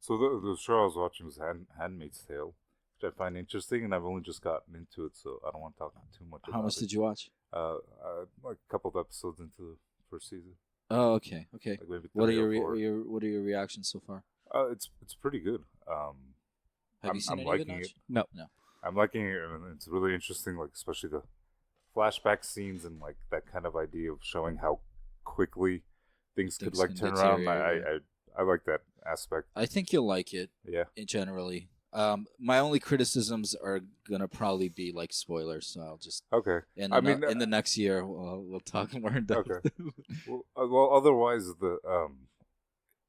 So the show I was watching was Handmaid's Tale, which I find interesting, and I've only just gotten into it, so I don't want to talk too much about it. How much did you watch? Like a couple of episodes into the first season. Oh, okay. Like maybe What are three or four. what are your reactions so far? It's pretty good. Have you seen I'm any liking of it? it. No. I'm liking it, and it's really interesting. Like especially the flashback scenes and like that kind of idea of showing how quickly things could like turn around. I like that aspect. I think you'll like it. Yeah. Generally, my only criticisms are gonna probably be like spoilers, so I'll just Okay. in the next year we'll talk more in depth. Okay. Well, otherwise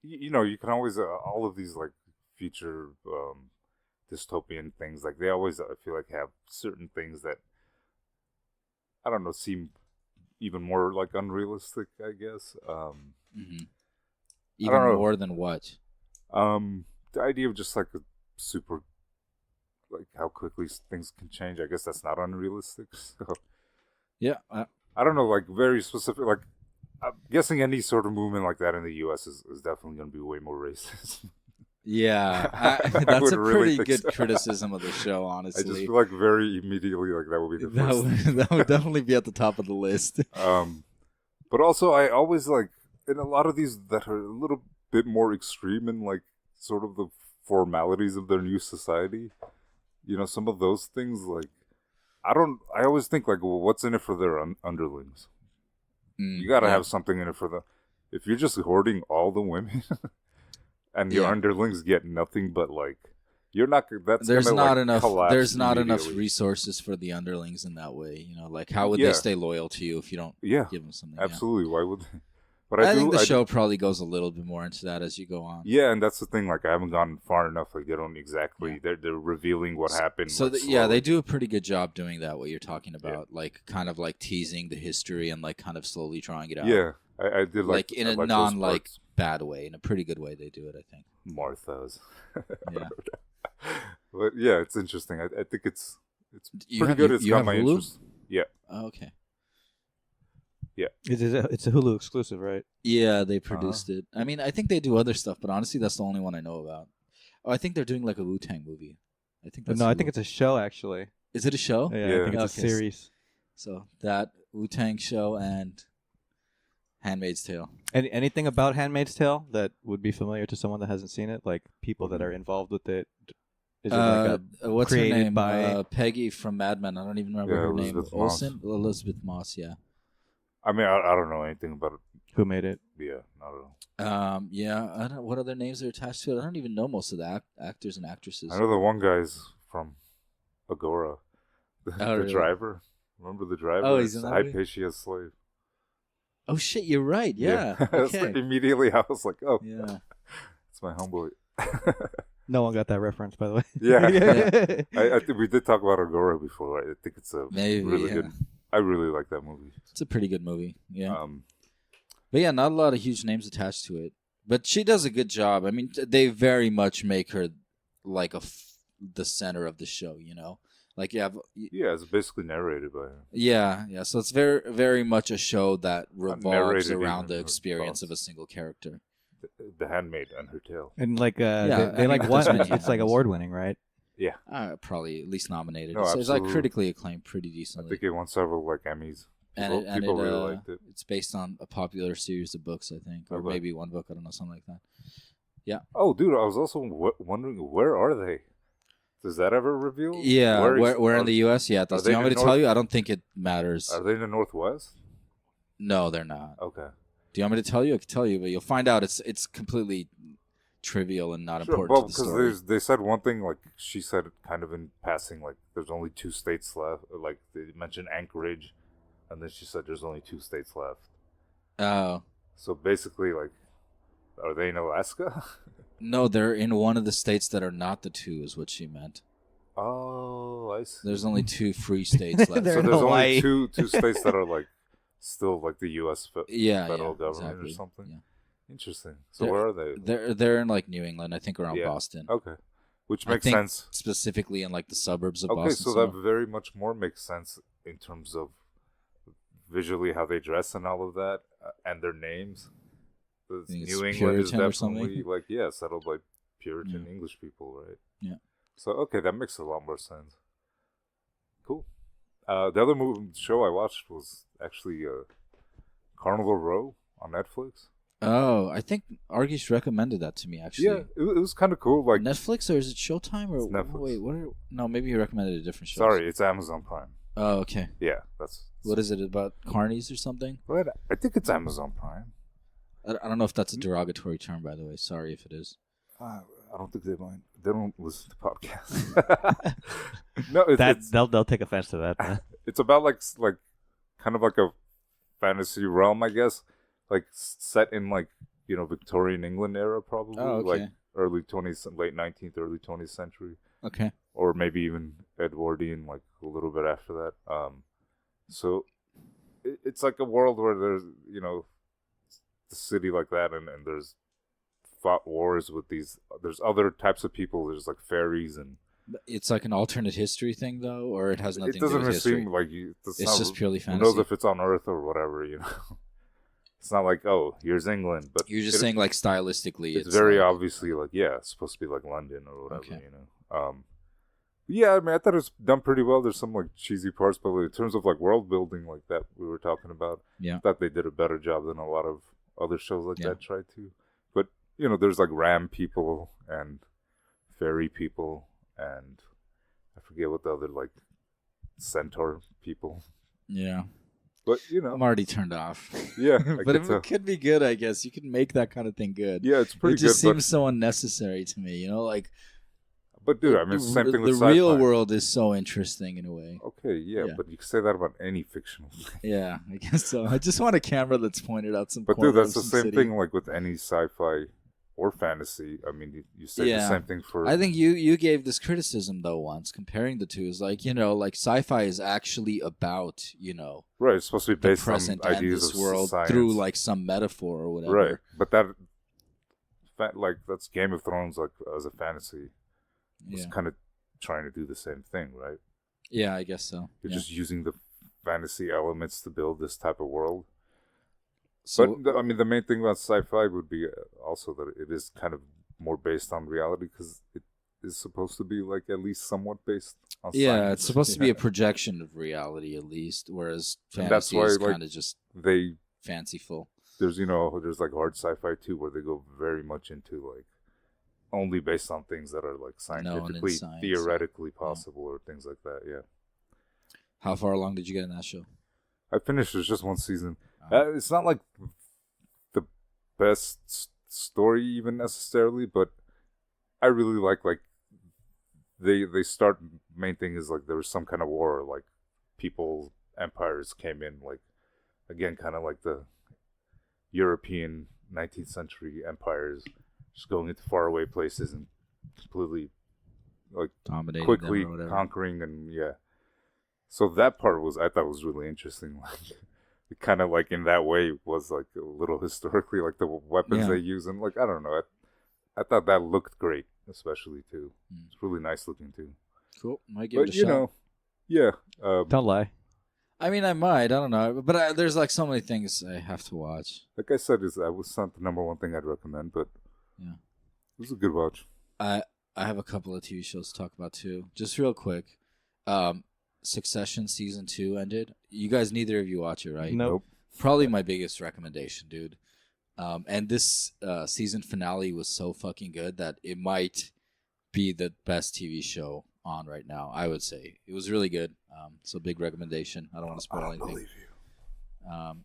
you can always all of these like future dystopian things, like they always I feel like have certain things that I don't know seem even more like unrealistic, I guess. Even more than what? The idea of just like a super, like how quickly things can change. I guess that's not unrealistic. So yeah, I don't know, like very specific. Like I'm guessing any sort of movement like that in the U.S. is definitely going to be way more racist. Yeah, that's a really pretty good so. criticism of the show, honestly. I just feel like very immediately like that would be the first. That would definitely be at the top of the list. But also I always like in a lot of these that are a little bit more extreme in like sort of the formalities of their new society. Some of those things like I always think like, well, what's in it for their underlings? You got to have something in it for them. If you're just hoarding all the women. And your underlings get nothing but like you're not. There's not enough. There's not enough resources for the underlings in that way. Like how would they stay loyal to you if you don't give them something? Absolutely. Why would they? But I think the show probably goes a little bit more into that as you go on. Yeah, and that's the thing. Like I haven't gone far enough. Like they don't exactly. Yeah. They're revealing what happened. So they do a pretty good job doing that. What you're talking about, like kind of like teasing the history and like kind of slowly drawing it out. Yeah, I did like in a non like bad way, in a pretty good way. They do it, I think. Martha's. Yeah. But yeah, it's interesting. I think it's pretty good. It's got my interest. Yeah. Oh, okay. Yeah. It's a Hulu exclusive, right? Yeah, they produced it. I mean, I think they do other stuff, but honestly, that's the only one I know about. Oh, I think they're doing like a Wu-Tang movie. I think that's I think it's a show actually. Is it a show? Yeah. I think it's a series. So that Wu-Tang show and Handmaid's Tale. Anything about Handmaid's Tale that would be familiar to someone that hasn't seen it? Like people that are involved with it? Is it like what's her name? By Peggy from Mad Men. I don't even remember her name. Elizabeth Moss, yeah. I mean, I don't know anything about it. Who made it? Yeah, not at all. Yeah, I don't know what other names are attached to it. I don't even know most of the actors and actresses. I know the one guy's from Agora. The really? Driver. Remember the driver? Oh, he's in that movie? Hypatia Slave. Oh shit, you're right. Yeah. Okay. Like, immediately I was like, oh, yeah, it's my homeboy. No one got that reference, by the way. Yeah. I think we did talk about Agora before. Right? I think it's a really good. I really like that movie. It's a pretty good movie. Yeah. But yeah, not a lot of huge names attached to it. But she does a good job. I mean, they very much make her like the center of the show. Like you have. Yeah, it's basically narrated by her. Yeah. So it's very, very much a show that revolves around the experience of a single character. The Handmaid and her tale. And like they like won. It's like award winning, right? Yeah. Probably at least nominated. No, it's like critically acclaimed pretty decently. I think it won several like Emmys. People really liked it. It's based on a popular series of books, I think, or maybe one book. I don't know, something like that. Yeah. Oh, dude, I was also wondering where are they? Does that ever reveal? Yeah, where in the U.S.? Yeah, do you want me to tell you? I don't think it matters. Are they in the Northwest? No, they're not. Okay. Do you want me to tell you? I can tell you, but you'll find out it's completely trivial and not important to the story. Well, because they said one thing, like she said kind of in passing, like there's only 2 states left. Like they mentioned Anchorage, and then she said there's only 2 states left. Oh. So basically, like, are they in Alaska? No, they're in one of the states that are not the 2, is what she meant. Oh, I see. There's only 2 free states left. So there's only two states that are like still like the U.S. federal government or something. Yeah. Interesting. So where are they? They're in like New England, I think, around Boston. Okay, which makes sense. Specifically in like the suburbs of Boston. Okay, so that very much more makes sense in terms of visually how they dress and all of that, and their names. New England is definitely like settled by Puritan English people, right? Yeah. So okay, that makes a lot more sense. Cool. The other show I watched was actually Carnival Row on Netflix. Oh, I think Argish recommended that to me, actually. Yeah, it was kind of cool. Like Netflix, or is it Showtime? Or it's Netflix. Wait, no, maybe he recommended a different show. Sorry, it's Amazon Prime. Oh, okay. Yeah, that's... What is it, about carnies or something? Right, I think it's Amazon Prime. I don't know if that's a derogatory term, by the way. Sorry if it is. I don't think they mind. They don't listen to podcasts. No, they'll take offense to that. It's about like kind of like a fantasy realm, I guess. Like set in like Victorian England era, probably. Oh, okay. Like early 20th, late 19th, early 20th century. Okay. Or maybe even Edwardian, like a little bit after that. So it's like a world where there's the city like that, and there's fought wars with these. There's other types of people. There's like fairies and. It's like an alternate history thing, though, or it has nothing to do with history. It doesn't seem like it's just purely fantasy. Who knows if it's on Earth or whatever, It's not like, oh, here's England, but you're just saying like stylistically. It's very obviously like, it's supposed to be like London or whatever, okay. Yeah, I mean, I thought it was done pretty well. There's some like cheesy parts, but in terms of like world building, like that we were talking about, I thought they did a better job than a lot of other shows like that tried to. But there's like ram people and fairy people, and I forget what the other like centaur people. Yeah. But I'm already turned off. Yeah, but it could be good, I guess. You can make that kind of thing good. Yeah, it's pretty good. It just seems so unnecessary to me, like. But dude, I mean, it's the same thing with the sci-fi. real world is so interesting in a way. Okay, yeah, but you can say that about any fictional thing. Yeah, I guess so. I just want a camera that's pointed out some. But dude, that's the same thing like with any sci-fi or fantasy. I mean, you say the same thing for. I think you gave this criticism though once, comparing the two. Is like like sci-fi is actually about right. It's supposed to be based on ideas this of world science. through like some metaphor or whatever. Right, but that's Game of Thrones like as a fantasy. It's kind of trying to do the same thing, right? Yeah, I guess so. You're just using the fantasy elements to build this type of world. So, but I mean, the main thing about sci-fi would be also that it is kind of more based on reality because it is supposed to be like at least somewhat based on science. Yeah, it's supposed to be a projection of reality at least, whereas fantasy is kind of just fanciful. There's there's like hard sci-fi too, where they go very much into like only based on things that are like scientifically, theoretically possible or things like that. Yeah. How far along did you get in that show? I finished. There's just one season. It's not like the best story even necessarily, but I really like they start. Main thing is like there was some kind of war, like empires came in, like again, kind of like the European 19th century empires. Just going into faraway places and completely like dominating quickly conquering and So that part I thought was really interesting. Like it kind of like in that way was like a little historically like the weapons they use and like I don't know. I thought that looked great, especially too. It's really nice looking too. Cool, might give it a shot. Don't lie. I mean, I might. I don't know, but there's like so many things I have to watch. Like I said, that was not the number one thing I'd recommend, but. Yeah, it was a good watch. I have a couple of TV shows to talk about too. Just real quick, Succession season 2 ended. You guys, neither of you watch it, right? Nope. Probably my biggest recommendation, dude. And this season finale was so fucking good that it might be the best TV show on right now. I would say it was really good. So big recommendation. I don't want to spoil anything. Believe you.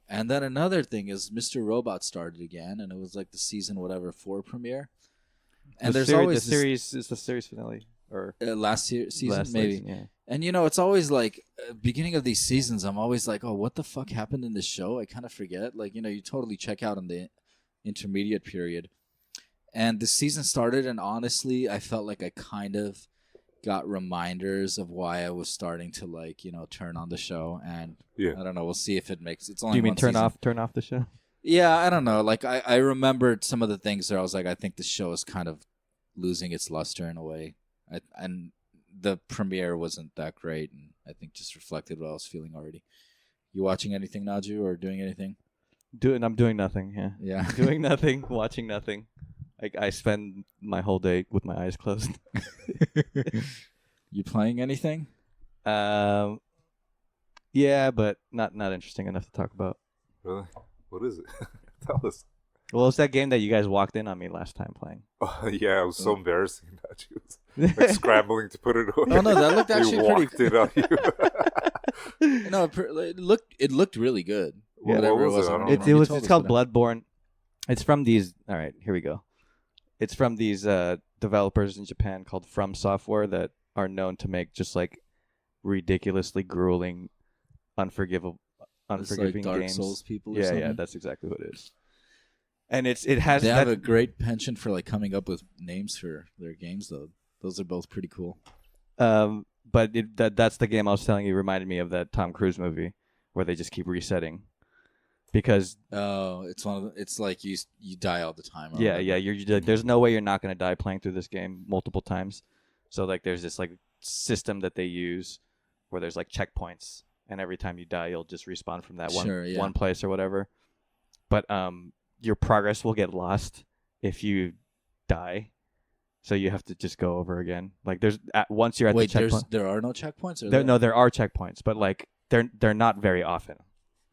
And then another thing is Mr. Robot started again, and it was like the season 4 premiere. And there's always the series finale or last season maybe. Season, yeah. And it's always like beginning of these seasons. I'm always like, oh, what the fuck happened in this show? I kind of forget. Like you totally check out in the intermediate period. And the season started, and honestly, I felt like I kind of got reminders of why I was starting to like, turn on the show, and I don't know. We'll see if it makes. It's only. Do you mean turn season. off the show? Yeah, I don't know. Like I remembered some of the things there. I was like, I think the show is kind of losing its luster in a way, and the premiere wasn't that great, and I think just reflected what I was feeling already. You watching anything, Naju, or doing anything? I'm doing nothing. Yeah. Yeah. Doing nothing, watching nothing. I spend my whole day with my eyes closed. You playing anything? Yeah, but not interesting enough to talk about. Really? What is it? Tell us. Well, it's that game that you guys walked in on me last time playing. Yeah, it was so embarrassing that she was like scrambling to put it away. Oh no, that looked actually walked pretty. it on you. No, it looked really good. Yeah. Whatever What was it? I don't It's remember. it's called Bloodborne. It's from these. All right, here we go. It's from these developers in Japan called From Software that are known to make just like ridiculously grueling, unforgiving like Dark games. Souls people. Or Yeah, something. yeah, that's exactly what it is. And it has They that, have a great penchant for like coming up with names for their games though. Those are both pretty cool. but that's the game I was telling you reminded me of that Tom Cruise movie where they just keep resetting. Because it's one of the, it's like you die all the time. Yeah, there's no way you're not going to die playing through this game multiple times. So like there's this like system that they use where there's like checkpoints and every time you die you'll just respawn from that one place or whatever. But your progress will get lost if you die. So you have to just go over again. Like once you're at the checkpoint. There are no checkpoints? There are checkpoints, but like they're not very often.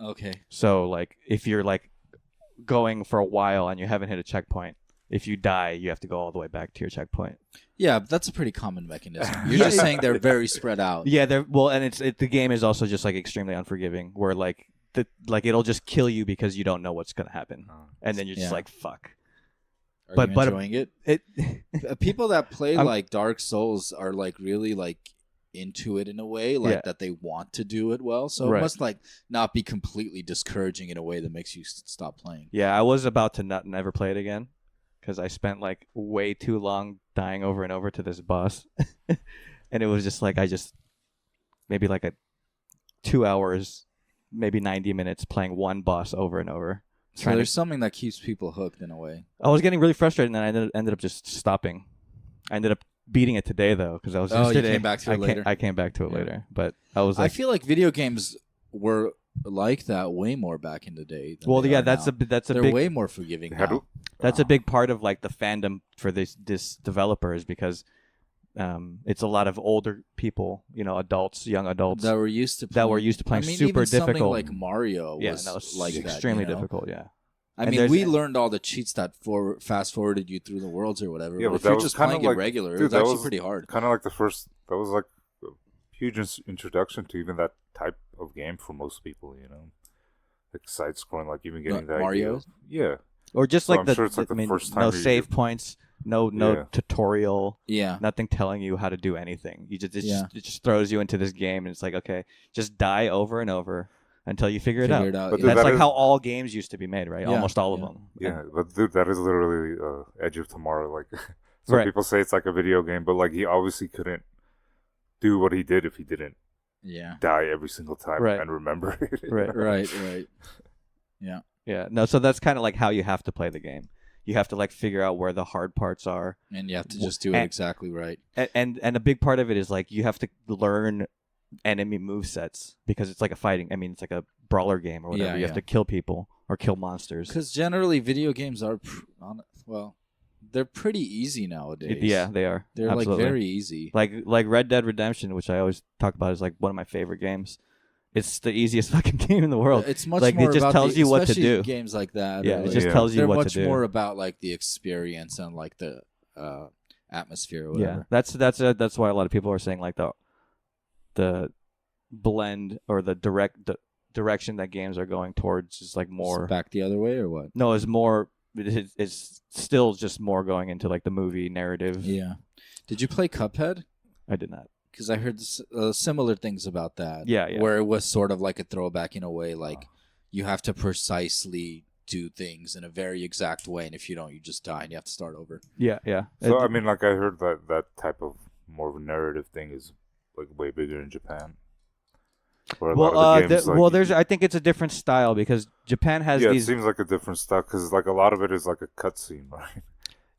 Okay. So like if you're like going for a while and you haven't hit a checkpoint, if you die, you have to go all the way back to your checkpoint. Yeah, but that's a pretty common mechanism. You're just saying they're very spread out. Yeah, and the game is also just like extremely unforgiving, where like it'll just kill you because you don't know what's gonna happen, and then you're just like fuck. Are you enjoying it? People that play like Dark Souls are like really like into it in a way that they want to do it well, so it must like not be completely discouraging in a way that makes you stop playing. Yeah, I was about to never play it again because I spent like way too long dying over and over to this boss. And it was just like maybe like 2 hours, maybe 90 minutes playing one boss over and over. So there's something that keeps people hooked in a way. I was getting really frustrated, and then I ended up just stopping. I ended up beating it today though, because I was. You came back to it later. I came back to it later, but I was. Like, I feel like video games were like that way more back in the day. Well, yeah, that's now. They're way more forgiving now. That's a big part of like the fandom for this developer is because it's a lot of older people, adults, young adults that were used to playing super even difficult. Something like Mario was like extremely that, difficult. Yeah. I mean, we learned all the cheats that fast forwarded you through the worlds or whatever. Yeah, but if you're just playing it regular, it was actually pretty hard. Kind of like that was like a huge introduction to even that type of game for most people, like side scrolling, like even getting that Mario. Idea. Yeah. Or just so like I'm sure it's like the first time no save points, no tutorial, yeah, nothing telling you how to do anything. It just throws you into this game, and it's like, okay, just die over and over until you figure it out. But that's like how all games used to be made, right? Yeah. Almost all of them. Yeah, but dude, that is literally Edge of Tomorrow. Like, some people say it's like a video game, but like he obviously couldn't do what he did if he didn't die every single time and remember it. Right. Yeah. Yeah, no, so that's kind of like how you have to play the game. You have to like figure out where the hard parts are, and you have to just do it exactly right. And a big part of it is like you have to learn enemy movesets because it's like it's like a brawler game or whatever. You have to kill people or kill monsters. Because generally, video games are they're pretty easy nowadays. Yeah, they are. They're absolutely. like very easy. Like Red Dead Redemption, which I always talk about, is like one of my favorite games. It's the easiest fucking game in the world. It's much like more it just about tells you what to do. Games like that. Yeah, it just tells you what to do. They're much more about like the experience and like the atmosphere or whatever. Yeah, that's why a lot of people are saying like the blend or the direction that games are going towards is like more back the other way or what? No, it's more. It's still just more going into like the movie narrative. Yeah. Did you play Cuphead? I did not. Because I heard similar things about that. Yeah. Where it was sort of like a throwback in a way, like you have to precisely do things in a very exact way, and if you don't, you just die and you have to start over. Yeah. So I mean, like I heard that type of more of a narrative thing is like way bigger in Japan. I think it's a different style because Japan has these. It seems like a different style because like a lot of it is like a cutscene, right?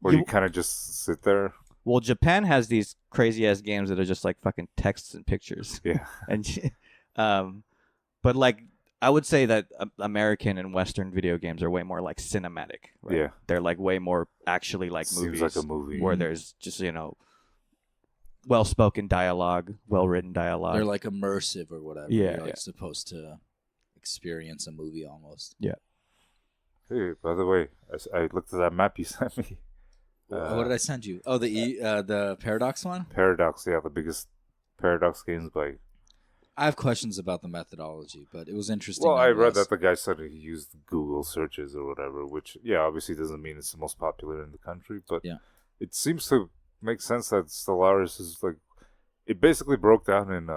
Where you kind of just sit there. Well, Japan has these crazy ass games that are just like fucking texts and pictures. Yeah. And but like I would say that American and Western video games are way more like cinematic. Right? Yeah. They're like way more actually like Seems movies. like a movie. Where there's just, well-spoken dialogue, well-written dialogue. They're like immersive or whatever. Yeah, You're like supposed to experience a movie almost. Yeah. Hey, by the way, I looked at that map you sent me. What did I send you? Oh, the Paradox one? Paradox, yeah, the biggest Paradox games by... I have questions about the methodology, but it was interesting. Well, I read that the guy said he used Google searches or whatever, which, obviously doesn't mean it's the most popular in the country, but it seems to make sense that Stellaris is like... It basically broke down in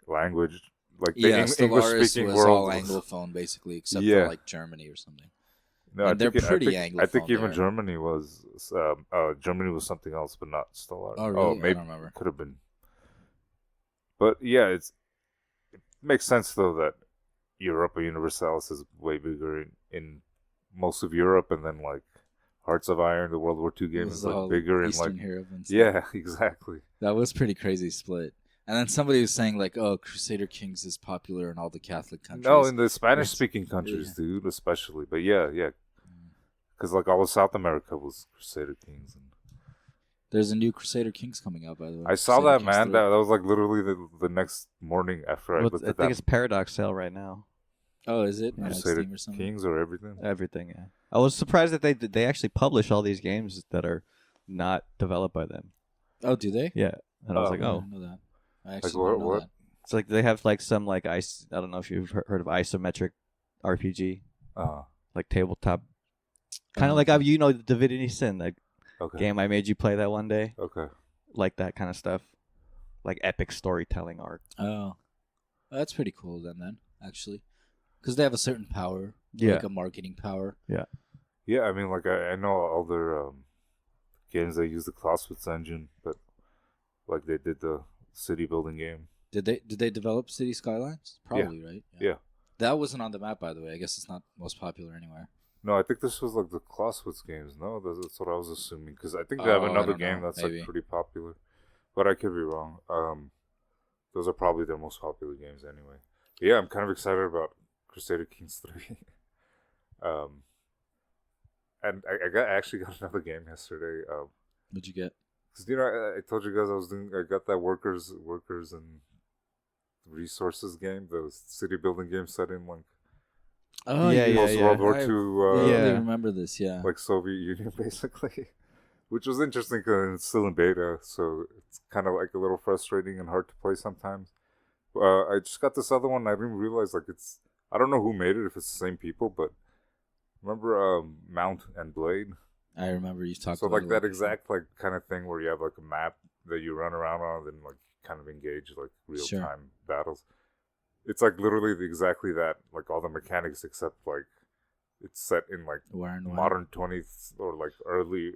language. Like the English-speaking was world all Anglophone, basically, except for like Germany or something. No, they're pretty Anglophone. I think even there. Germany was something else, but not Stellaris. Oh, really? Maybe, I don't remember. Could have been. But yeah, it makes sense though that Europa Universalis is way bigger in most of Europe, and then like Hearts of Iron, the World War II game, is like bigger in like Europe and stuff. Yeah, exactly. That was pretty crazy split. And then somebody was saying like, "Oh, Crusader Kings is popular in all the Catholic countries." No, in the Spanish-speaking countries, dude, especially. But yeah, because like all of South America was Crusader Kings. And there's a new Crusader Kings coming out, by the way. I saw that, man. That was like literally the next morning after I looked at that. I think it's Paradox sale right now. Oh, is it? Crusader Steam or something? Kings or everything? Everything, yeah. I was surprised that they actually publish all these games that are not developed by them. Oh, do they? Yeah. And I was like, I didn't know that. I actually like didn't know what? that. It's like they have like some like I don't know if you've heard of isometric RPG, like tabletop, kind of like the Divinity Sin, that game I made you play that one day. Okay. Like that kind of stuff, like epic storytelling art. Oh, that's pretty cool then actually, because they have a certain power, like a marketing power. Yeah. Yeah, I mean, like I know all their games they use the Clausewitz engine, but like they did the city building game. Did they develop City Skylines? Probably, right? Yeah. That wasn't on the map, by the way. I guess it's not most popular anywhere. No, I think this was like the Clausewitz games. No, that's what I was assuming, because I think they have another game that's like pretty popular, but I could be wrong. Those are probably their most popular games anyway. But yeah, I'm kind of excited about Crusader Kings 3. And I actually got another game yesterday. What'd you get? Because I told you guys I got that workers and resources game, the city building game set in like post World War II. I remember this. Yeah, like Soviet Union basically, which was interesting because it's still in beta, so it's kind of like a little frustrating and hard to play sometimes. I just got this other one. And I didn't realize I don't know who made it, if it's the same people, but remember Mount and Blade? I remember you talking. So like that exact like kind of thing where you have like a map that you run around on and like kind of engage like real time battles. It's like literally exactly that, like all the mechanics, except like it's set in like modern 20th or like early,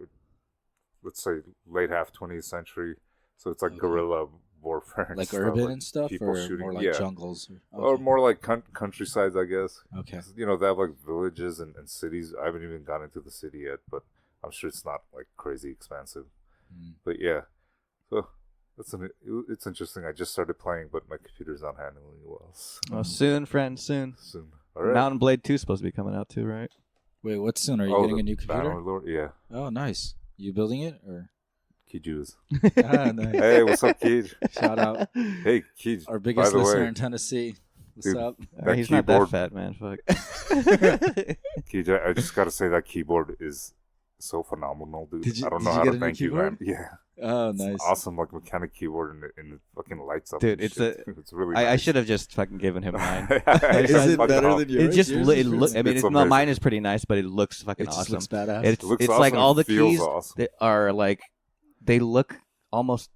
let's say late half 20th century. So it's like guerrilla warfare, and like stuff, urban like and stuff, people or shooting, more like jungles, or more like countrysides, I guess. Okay. They have like villages and cities. I haven't even gotten into the city yet, but I'm sure it's not like crazy expansive. But yeah, so it's interesting. I just started playing, but my computer's not handling it well. So. Soon, friend, soon. All right. Mountain Blade 2 is supposed to be coming out too, right? Wait, what's soon? Are you getting a new computer? Lord, yeah. Oh, nice. You building it or? Kijus. Nice. Hey, what's up, Kij? Shout out. Hey, Kij. Our biggest listener in Tennessee. What's up? He's not that fat, man. Fuck. Kij, I just gotta say that keyboard is so phenomenal, dude. I don't know how to thank you, man. Yeah. Oh, nice. It's awesome, like mechanic keyboard and it fucking lights up. Dude, it's really. I should have just fucking given him mine. Is it better than yours? It just I mean, mine is pretty nice, but it looks fucking awesome. It looks badass. It's awesome. like all the keys awesome. are like, they look almost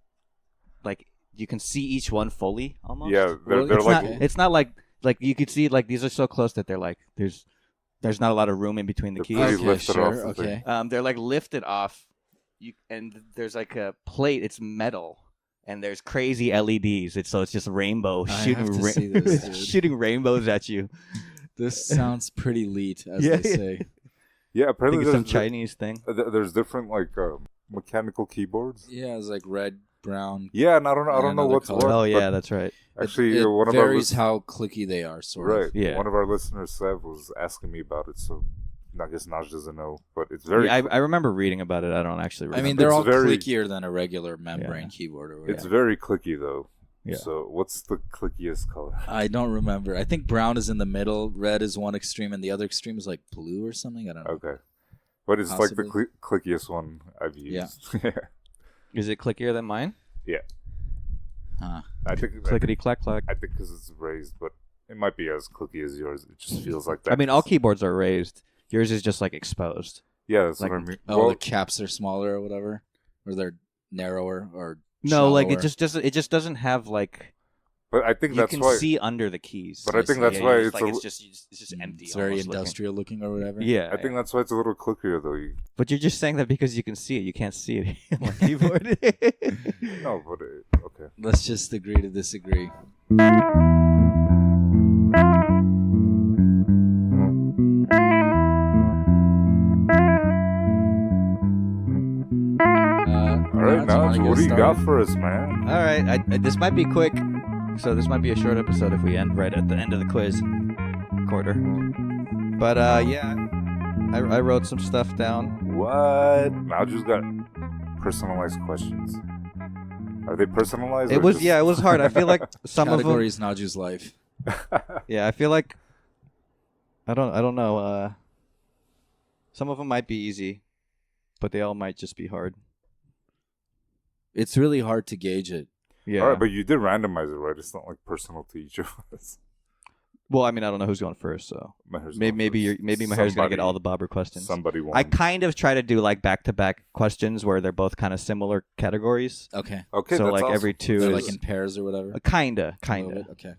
like you can see each one fully almost. Yeah, they're like it's not like you could see like these are so close that they're like there's not a lot of room in between the keys. Okay, sure. Okay. They're like lifted off, and there's like a plate. It's metal, and there's crazy LEDs. It's just rainbow shooting rainbows at you. This sounds pretty elite, as they say. Yeah, apparently there's some Chinese thing. There's different like mechanical keyboards. Yeah, it's like red brown. Yeah, and I don't know what's color. what. Oh yeah, that's right. Actually, it one of varies how clicky they are, sort of. Right. Yeah. One of our listeners, Sev, was asking me about it, so I guess Naj doesn't know, but it's very. Yeah, I remember reading about it. I don't actually remember. I mean, they're all clickier than a regular membrane keyboard or whatever. It's very clicky though. Yeah. So what's the clickiest color? I don't remember. I think brown is in the middle, red is one extreme, and the other extreme is like blue or something. I don't know. Okay. But it's Possibly. like the clickiest one I've used. Yeah. Is it clickier than mine? Yeah. Huh. I think Clickety clack clack. I think because it's raised, but it might be as clicky as yours. It just feels like that. I mean, all keyboards are raised. Yours is just like exposed. Yeah, that's like, what I mean. Oh, the caps are smaller or whatever, or they're narrower or no, like shallower. it just doesn't have like. But I think that's you why can see under the keys. But I think that's why it's like it's just empty. It's very industrial looking or whatever. Yeah, I think that's why it's a little clickier though. But you're just saying that because you can see it. You can't see it on my keyboard. No, but okay. Let's just agree to disagree. All right, Naj, what do you got for us, man? All right, this might be quick, so this might be a short episode if we end right at the end of the quiz quarter. But yeah, I wrote some stuff down. What? Naju's got personalized questions. Are they personalized? It was it was hard. I feel like some categories Naju's life. Yeah, I feel like I don't know. Some of them might be easy, but they all might just be hard. It's really hard to gauge it. Yeah. All right, but you did randomize it, right? It's not like personal to each of us. Well, I mean, I don't know who's going first, so maybe Maher's gonna get all the bobber questions. Somebody won. I kind of try to do like back-to-back questions where they're both kind of similar categories. Okay. Okay. So that's like awesome. every two They're is like in pairs or whatever. Kinda. Okay.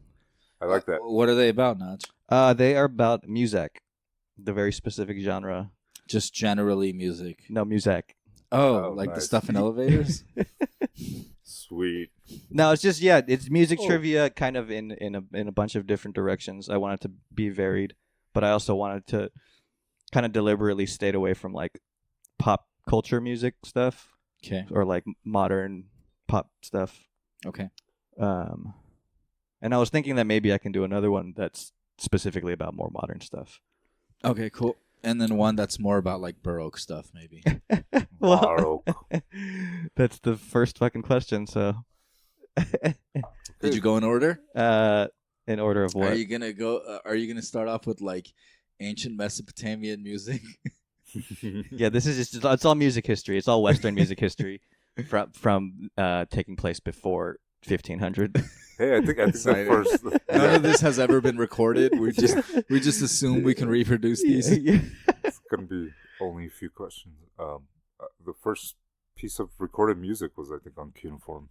I like that. What are they about, Naj? They are about music, the very specific genre. Just generally music. No, music. Oh, like the nice. stuff in elevators? Sweet. No, it's just it's music trivia, kind of in a bunch of different directions. I wanted to be varied, but I also wanted to kind of deliberately stayed away from like pop culture music stuff. Okay. Or like modern pop stuff. Okay. And I was thinking that maybe I can do another one that's specifically about more modern stuff. Okay, cool. And then one that's more about like Baroque stuff, maybe. Baroque. That's the first fucking question. So, Did you go in order? In order of what? Are you gonna go? Are you gonna start off with like ancient Mesopotamian music? Yeah, this is just it's all music history. It's all Western music history from taking place before 1500. Hey, I think the first. None of this has ever been recorded. We just assume we can reproduce these. It's gonna be only a few questions. The first piece of recorded music was, I think, on cuneiform.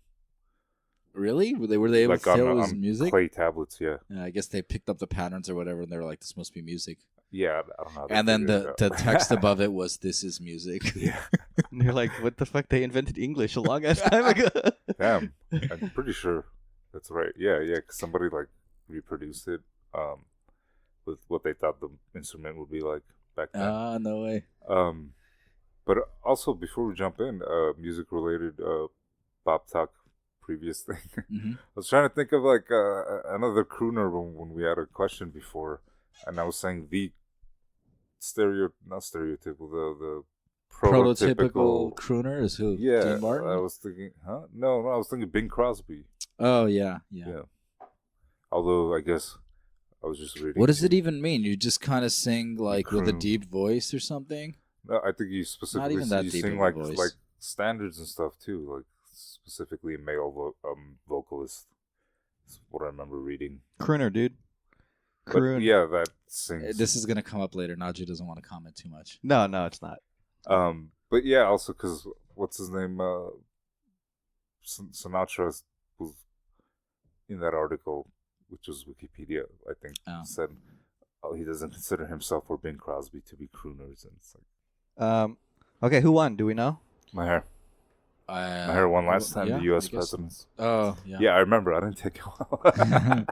Really? Were they able Like to tell it on was music? clay tablets, yeah. I guess they picked up the patterns or whatever, and they were like, "This must be music." Yeah, I don't know. How they And then figured it the out. text above it was, "This is music." Yeah. And you're like, what the fuck? They invented English a long ass time ago. Damn, I'm pretty sure that's right. Yeah, 'cause somebody like reproduced it with what they thought the instrument would be like back then. Ah, no way. But also before we jump in, music related Bob talk previous thing. Mm-hmm. I was trying to think of like another crooner when we had a question before, and I was saying the not stereotypical, the Prototypical crooner is who? Yeah, Dean Martin? I was thinking, No, I was thinking Bing Crosby. Oh yeah. Although I guess I was just reading. What does it even mean? You just kind of sing like with a Croon. deep voice or something? No, I think you specifically even that you deep sing of a like voice. standards and stuff too, like specifically a male vocalist. That's what I remember reading. Crooner, dude. But Croon. yeah, that sings. This is gonna come up later. Naju doesn't want to comment too much. No, it's not. But yeah, also because what's his name? Sinatra was in that article, which was Wikipedia, I think, said he doesn't consider himself or Bing Crosby to be crooners, and it's like. Okay, who won? Do we know? Maher won last time, yeah, the U.S. I guess. presidents. Oh yeah. Yeah, I remember. I didn't take it well.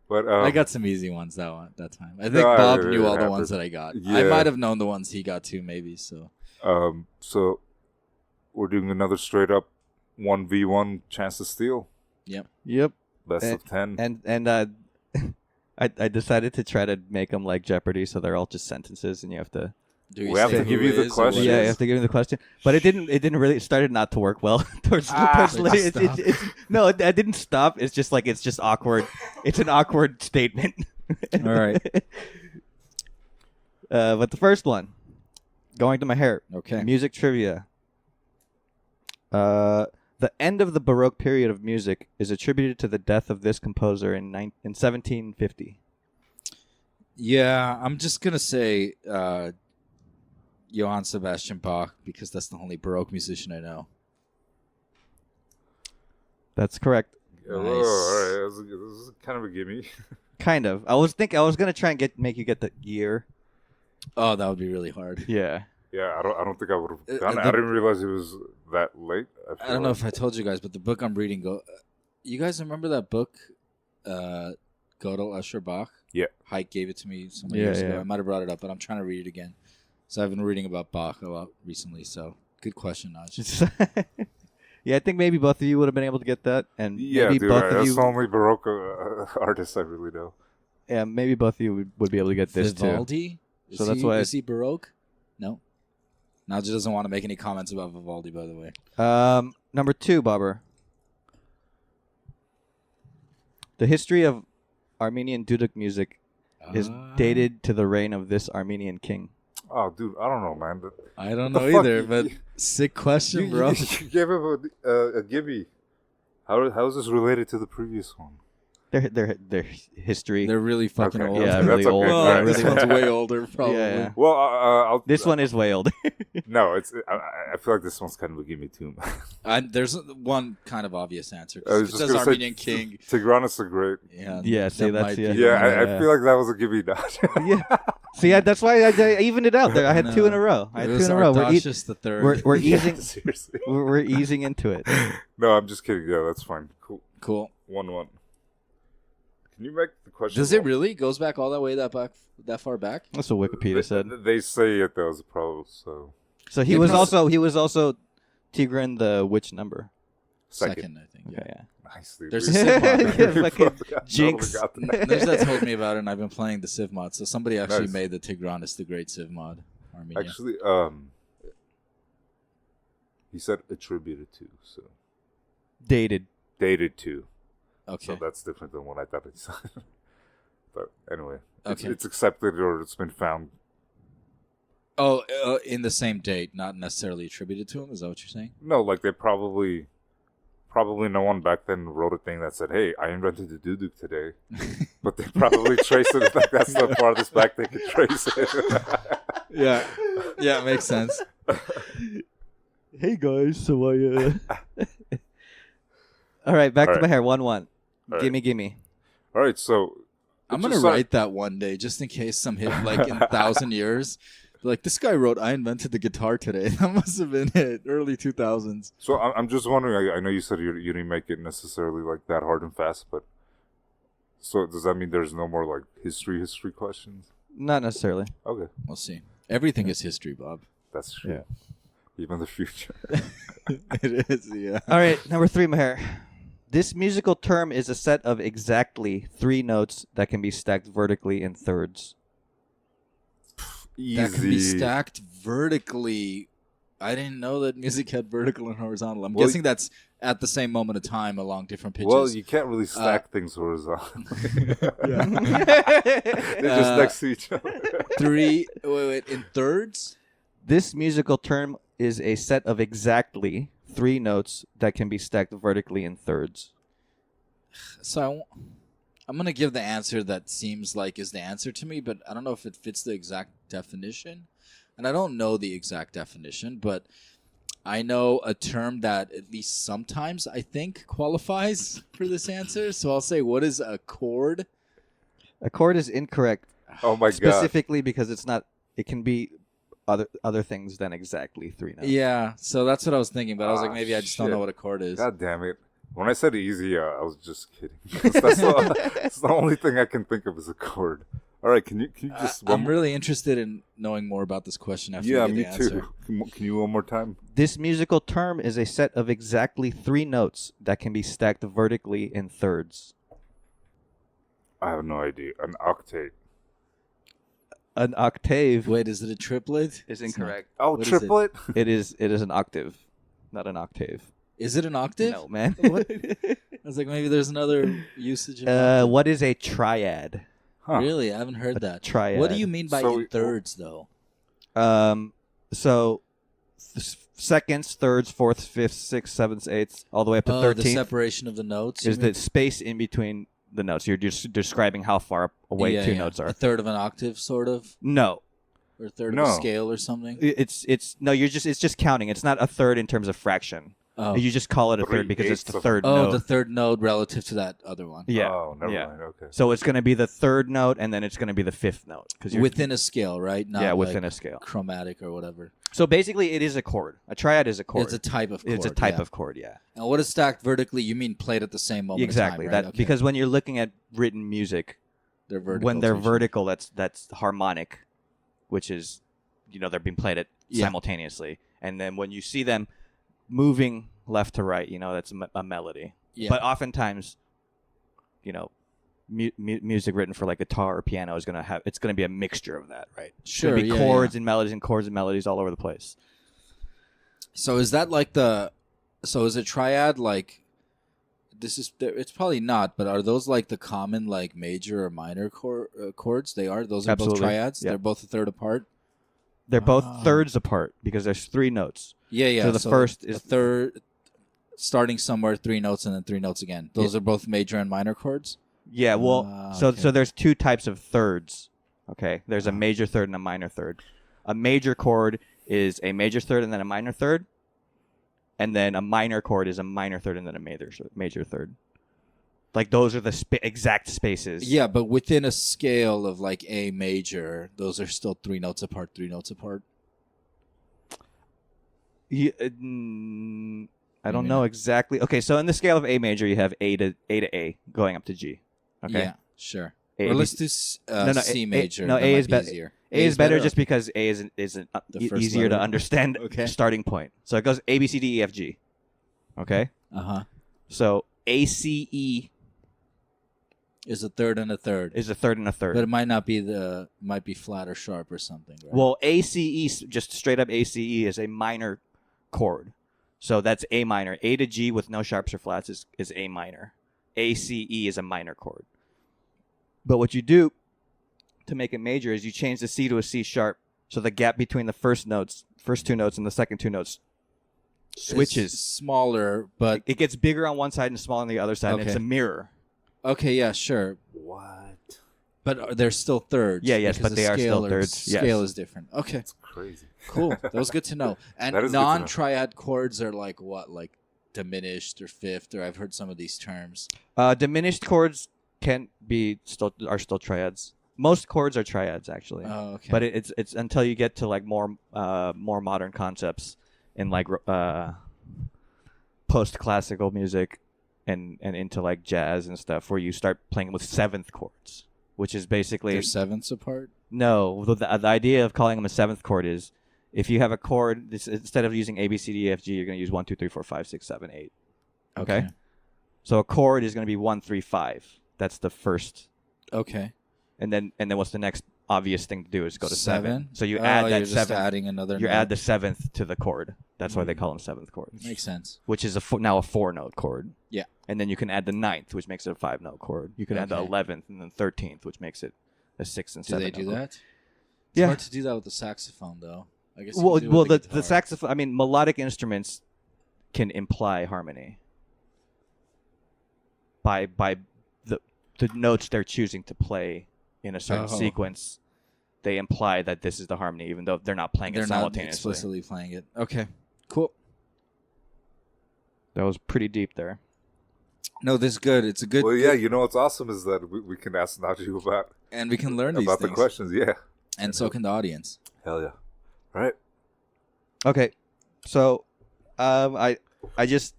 But I got some easy ones that time. I think No, Bob it knew all the happened. ones that I got. Yeah. I might have known the ones he got too, maybe. So so we're doing another straight up 1v1 chance to steal. Yep. Best of 10. And I decided to try to make them like Jeopardy, so they're all just sentences, and you have to. We have to give you the question. Yeah, you have to give me the question. But it didn't really. It started not to work well. No, I didn't stop. It's just awkward. It's an awkward statement. All right. But the first one, going to my hair. Okay. Music trivia. The end of the Baroque period of music is attributed to the death of this composer in 1750. Yeah, I'm just gonna say Johann Sebastian Bach, because that's the only Baroque musician I know. That's correct. Nice. All right. This is kind of a gimme. Kind of. I was gonna try and make you get the year. Oh, that would be really hard. Yeah. Yeah, I don't think I would have done it. I didn't realize it was that late. I don't know if I told you guys, but the book I'm reading, you guys remember that book, Gödel, Usher, Bach? Yeah. Hike gave it to me some years ago. I might have brought it up, but I'm trying to read it again. So I've been reading about Bach a lot recently. So good question, Naj. Yeah, I think maybe both of you would have been able to get that, and maybe dude, both of that's you. the only Baroque artist I really know. Yeah, maybe both of you would be able to get this Vivaldi? Too. So that's why. Is he Baroque? No. Naj doesn't want to make any comments about Vivaldi, by the way. Number 2, Bobber. The history of Armenian duduk music is dated to the reign of this Armenian king. Oh, dude, I don't know, man. I don't know either, but sick question, bro. You gave him a gimme. How is this related to the previous one? Their history. They're really fucking old. Yeah, really old. Well, this one's way older, probably. Yeah. Well, this one is way older. No, I feel like this one's kind of a gimme too. There's one kind of obvious answer. I was It just says gonna Armenian say, king. Tigranus the Great. Yeah. See, that's might be- I feel like that was a gimme. Yeah. See, that's why I evened it out there. I had 2 in a row. It was Ardashir the third. We're easing. Seriously. We're easing into it. No, I'm just kidding. Yeah, that's fine. Cool. 1-1. Can you make the question? Does it really goes back all that way that far back? That's what Wikipedia said. They say it was a problem. So he was also Tigran the which number? Second, I think. Okay, yeah. Nicely. There's a Civ mod. Fucking jinx. There's that told me about it, and I've been playing the Civ mod. So somebody actually made the Tigranus the Great Civ mod. Armenia. Actually, he said attributed to, so Dated to. Okay. So that's different than what I thought it said. But anyway, okay. It's accepted or it's been found. Oh, in the same date, not necessarily attributed to him. Is that what you're saying? No, like they probably no one back then wrote a thing that said, "Hey, I invented the duduk today," but they probably traced it. Like that's the farthest back they could trace it. Yeah, makes sense. Hey guys, so I. All right, back to my hair. 1-1. Gimme. All right, so I'm gonna write that one day, just in case some hit like in 1,000 years. Like this guy wrote, "I invented the guitar today." That must have been it, early 2000s. So I'm just wondering. I know you said you didn't make it necessarily like that hard and fast, but so does that mean there's no more like history questions? Not necessarily. Okay, we'll see. Everything is history, Bob. That's true. Yeah. Even the future. It is. Yeah. All right, number 3, Maher. This musical term is a set of exactly 3 notes that can be stacked vertically in thirds. Easy. That can be stacked vertically. I didn't know that music had vertical and horizontal. I'm guessing that's at the same moment of time along different pitches. Well, you can't really stack things horizontally. Yeah. They're just next to each other. 3, wait, in thirds? This musical term is a set of exactly 3 notes that can be stacked vertically in thirds. So I'm going to give the answer that seems like is the answer to me, but I don't know if it fits the exact definition. And I don't know the exact definition, but I know a term that at least sometimes I think qualifies for this answer. So I'll say, what is a chord? A chord is incorrect. Oh my god. Specifically because it's not. It can be other things than exactly 3 notes. Yeah, so that's what I was thinking, but I was like, maybe I just don't know what a chord is. God damn it. When I said easy, I was just kidding. That's the only thing I can think of as a chord. All right, can you just? I'm really interested in knowing more about this question after you get the answer. Too. Can you one more time? This musical term is a set of exactly 3 notes that can be stacked vertically in thirds. I have no idea. An octave. An octave. Wait, is it a triplet? Is incorrect. Oh, triplet? It is an octave, not an octave. Is it an octave? No, man. What? I was like, maybe there's another usage of what is a triad? Huh. Really? I haven't heard that. Triad. What do you mean by in thirds, though? So seconds, thirds, fourths, fifths, sixths, sevenths, eighths, all the way up to 13th. The separation of the notes? Is the space in between the notes. You're just describing how far away two notes are. A third of an octave, sort of? No. Or a third of a scale or something? It's just counting. It's not a third in terms of fraction. Oh. You just call it a third because it's the third note. Oh, the third note relative to that other one. Yeah. Oh, never mind. Okay. So it's going to be the third note, and then it's going to be the fifth note. Within a scale, right? Not within a scale. Chromatic or whatever. So basically, it is a chord. A triad is a chord. It's a type of chord. It's a type of chord, yeah. And what is stacked vertically? You mean played at the same moment exactly. in time, right? Okay. Because when you're looking at written music, when they're vertical, that's harmonic, which is, they're being played simultaneously. And then when you see them moving left to right, that's a melody. Yeah. But oftentimes, music written for like guitar or piano is going to be a mixture of that, right? Sure. It's going to be chords and melodies and chords and melodies all over the place. So is that like is it triad like it's probably not, but are those like the common like major or minor chords? They are. Those are Absolutely. Both triads. Yep. They're both a third apart. They're both thirds apart because there's 3 notes. Yeah. So the first is a third, starting somewhere, 3 notes and then 3 notes again. Those are both major and minor chords. Yeah. Well, so there's 2 types of thirds. Okay. There's a major third and a minor third. A major chord is a major third and then a minor third, and then a minor chord is a minor third and then a major third. Like those are the exact spaces. Yeah, but within a scale of like A major, those are still 3 notes apart. 3 notes apart. Yeah, I don't know exactly. Okay, so in the scale of A major, you have A to A going up to G. Okay. Yeah, sure. Or let's do C major. A is better. A is better just because A is easier to understand starting point. So it goes A, B, C, D, E, F, G. Okay? Uh-huh. So A, C, E is a third and a third. Is a third and a third. But it might be flat or sharp or something, right? Well, A, C, E, just straight up A, C, E is a minor chord. So that's A minor. A to G with no sharps or flats is A minor. A, C, E is a minor chord. But what you do to make it major is you change the C to a C sharp, so the gap between the first 2 notes and the second 2 notes switches. It's smaller, but it gets bigger on one side and smaller on the other side, and it's a mirror. Okay, yeah, sure. What? But they're still thirds. Yeah, yes, but they are still thirds. Scale is different. Okay. That's crazy. Cool. That was good to know. And non-triad chords are like what? Like diminished or fifth, or I've heard some of these terms. Diminished chords are still triads. Most chords are triads, actually. Oh, okay. But it's until you get to like more modern concepts in like post-classical music and into like jazz and stuff, where you start playing with 7th chords, which is basically they're 7ths apart. No, the idea of calling them a 7th chord is if you have a chord, instead of using A, B, C, D, E, F, G, you're going to use 1, 2, 3, 4, 5, 6, 7, 8. Okay. So a chord is going to be 1, 3, 5. That's the first. Okay. And then what's the next obvious thing to do is go to 7. So you add that 7. Adding another. You add the 7th to the chord. That's why they call them 7th chords. Makes sense. Which is now a 4-note chord. Yeah. And then you can add the 9th, which makes it a 5-note chord. You can add the 11th and then 13th, which makes it a 6 and 7. Do they do that? It's hard to do that with the saxophone, though. I guess. Well, the saxophone. I mean, melodic instruments can imply harmony by the notes they're choosing to play in a certain sequence. They imply that this is the harmony, even though they're not playing it simultaneously. They're not explicitly playing it. Okay, cool. That was pretty deep there. No, this is good. It's a good. Well, yeah, what's awesome is that we can ask Naju about, and we can learn these about things. The questions. Yeah, and so can the audience. Hell yeah! Right. Okay, so I just,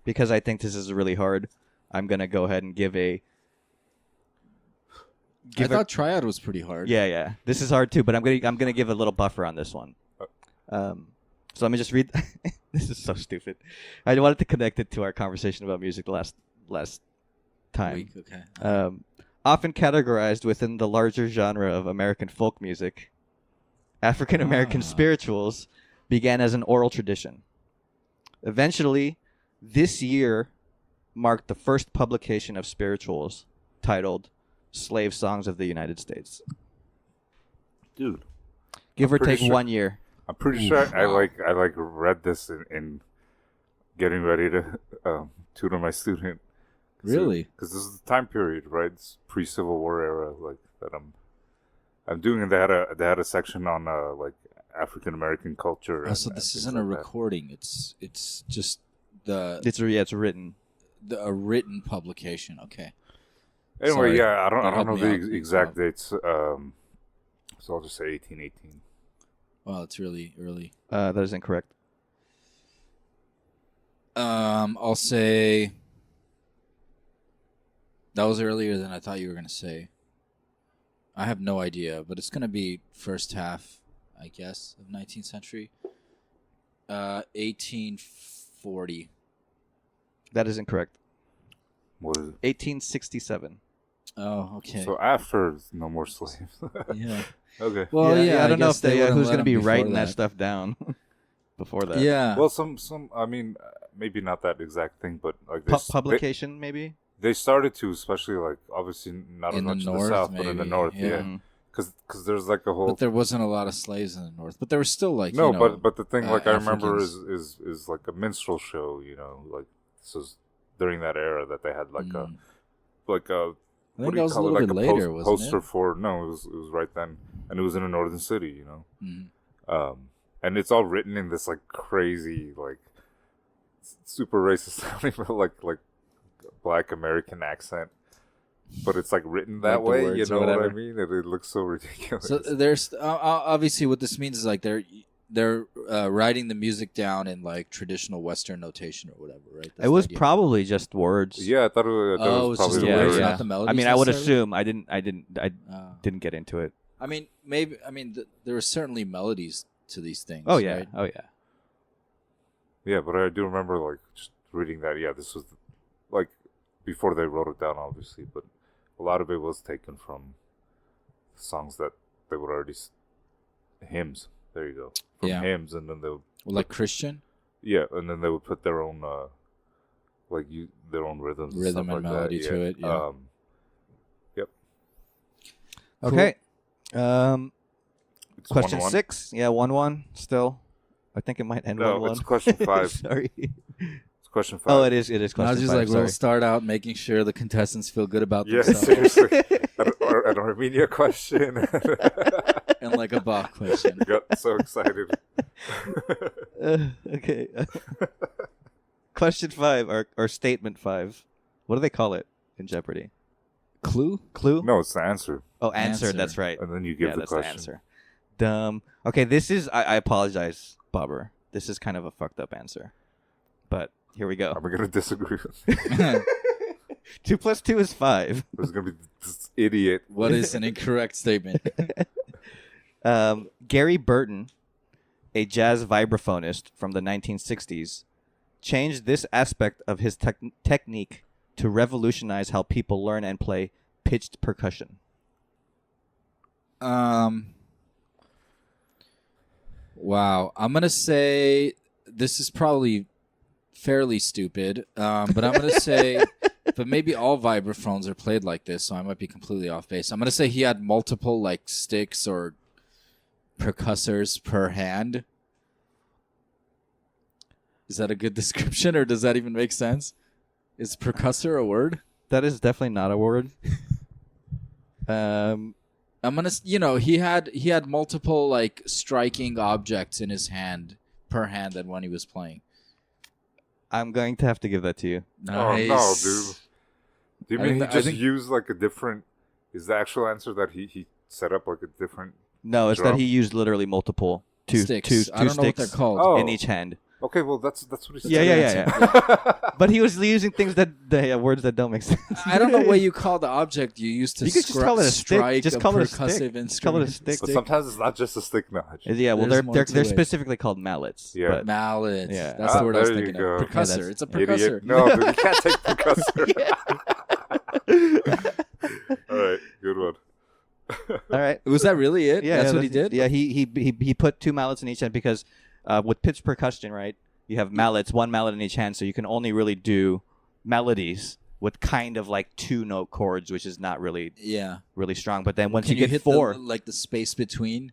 because I think this is really hard, I'm gonna go ahead and give I thought triad was pretty hard. Yeah. This is hard too, but I'm gonna give a little buffer on this one. So let me just read. This is so stupid. I wanted to connect it to our conversation about music the last time. Week, okay. Often categorized within the larger genre of American folk music, African American spirituals began as an oral tradition. Eventually, this year marked the first publication of spirituals titled Slave Songs of the United States. Dude. Give or take 1 year. I'm pretty sure I read this in getting ready to tutor my student. Really? Because this is the time period, right? It's pre-Civil War era, like that I'm doing, and they had a section on like African American culture. Oh, so this isn't a recording. It's just the. It's written. A written publication. Okay. Anyway, Sorry. yeah, I don't know the exact dates. So I'll just say 1818. Wow, it's really early. That is incorrect. I'll say that was earlier than I thought you were going to say. I have no idea, but it's going to be first half, I guess, of 19th century. 1840. That is incorrect. What is it? 1867. Oh, okay. So after No More Slaves. Yeah. Okay. Well, yeah, I don't know if who's going to be writing writing that stuff down before that. Yeah. Well, some I mean, maybe not that exact thing, but like publication maybe. They started to, especially like obviously not as in much the in north, the south, maybe. but in the north, yeah. Because there's like a whole. But there wasn't a lot of slaves in the north. But there was still like no, you know, but the thing like I remember Africans. is like a minstrel show, you know, like this was during that era that they had like a I think that was a little bit later, wasn't poster it? for no, it was right then, and it was in a northern city, you know, Mm-hmm. And it's all written in this like crazy like super racist sounding like Black American accent, but it's like written that way, you know what I mean? It looks so ridiculous. So there's obviously what this means is like they're writing the music down in like traditional Western notation or whatever, right? That's It was the idea. probably just words. Yeah, I thought it was just probably the the words, words. not the melodies. I mean, I would necessarily? assume. I didn't get into it. I mean, maybe. I mean, there were certainly melodies to these things. Oh yeah. Right? Oh yeah. Yeah, but I do remember like just reading that. Yeah, this was like before they wrote it down, obviously, but a lot of it was taken from songs that they would already hymns. There you go. From hymns, and then they would like Christian. Yeah, and then they would put their own their own rhythms, Rhythm and like melody that. to it. Yeah. Yep. Okay. It's Question 1-1. 6. Yeah, 1-1 still. I think it might end 1-1. No, it's question 5. Sorry. It's question 5. Oh, it is question I was just 5. like, sorry. we'll start out making sure the contestants feel good about Yeah, themselves. seriously. An Armenia question. And like a Bach question. Got so excited. Okay. Question 5 or statement 5. What do they call it in Jeopardy? Clue? No, it's the answer. Oh, answer. Answer. That's right. And then you give the that's question. the answer. Dumb. Okay, this is. I apologize, Bobber. This is kind of a fucked up answer, but here we go. I'm gonna disagree. 2 plus 2 is 5. There's gonna be this idiot. What is an incorrect statement? Gary Burton, a jazz vibraphonist from the 1960s, changed this aspect of his technique to revolutionize how people learn and play pitched percussion. Wow. I'm going to say this is probably fairly stupid, but I'm going to say, but maybe all vibraphones are played like this, so I might be completely off base. I'm going to say he had multiple like sticks or percussors per hand. Is that a good description, or does that even make sense? Is percussor a word? That is definitely not a word. I'm gonna, he had multiple like striking objects in his hand per hand than when he was playing. I'm going to have to give that to you. Nice. Oh no, dude! Do you mean he I just think- used like a different? Is the actual answer that he set up like a different? No, it's Drum? that he used literally multiple two Sticks. two I don't know what sticks they're called. Oh. in each hand. Okay, well that's what he said. Yeah. But he was using things words that don't make sense. I don't know what you call the object you used to you could just call it a stick. Just call it a stick. Just call it a stick. But sometimes it's not just a stick, Naj. Yeah, well, they're specifically called mallets. Yeah, but mallets. Yeah, that's the word I was thinking of. Percussor. Yeah, it's a percussor. Idiot. No, you can't take percussor. All right, good one. All right, was that really it? Yeah, that's what he did. Yeah, he put 2 mallets in each hand because with pitch percussion, right? You have mallets, 1 mallet in each hand, so you can only really do melodies with kind of like 2-note chords, which is not really really strong. But then once you get hit 4, like the space between,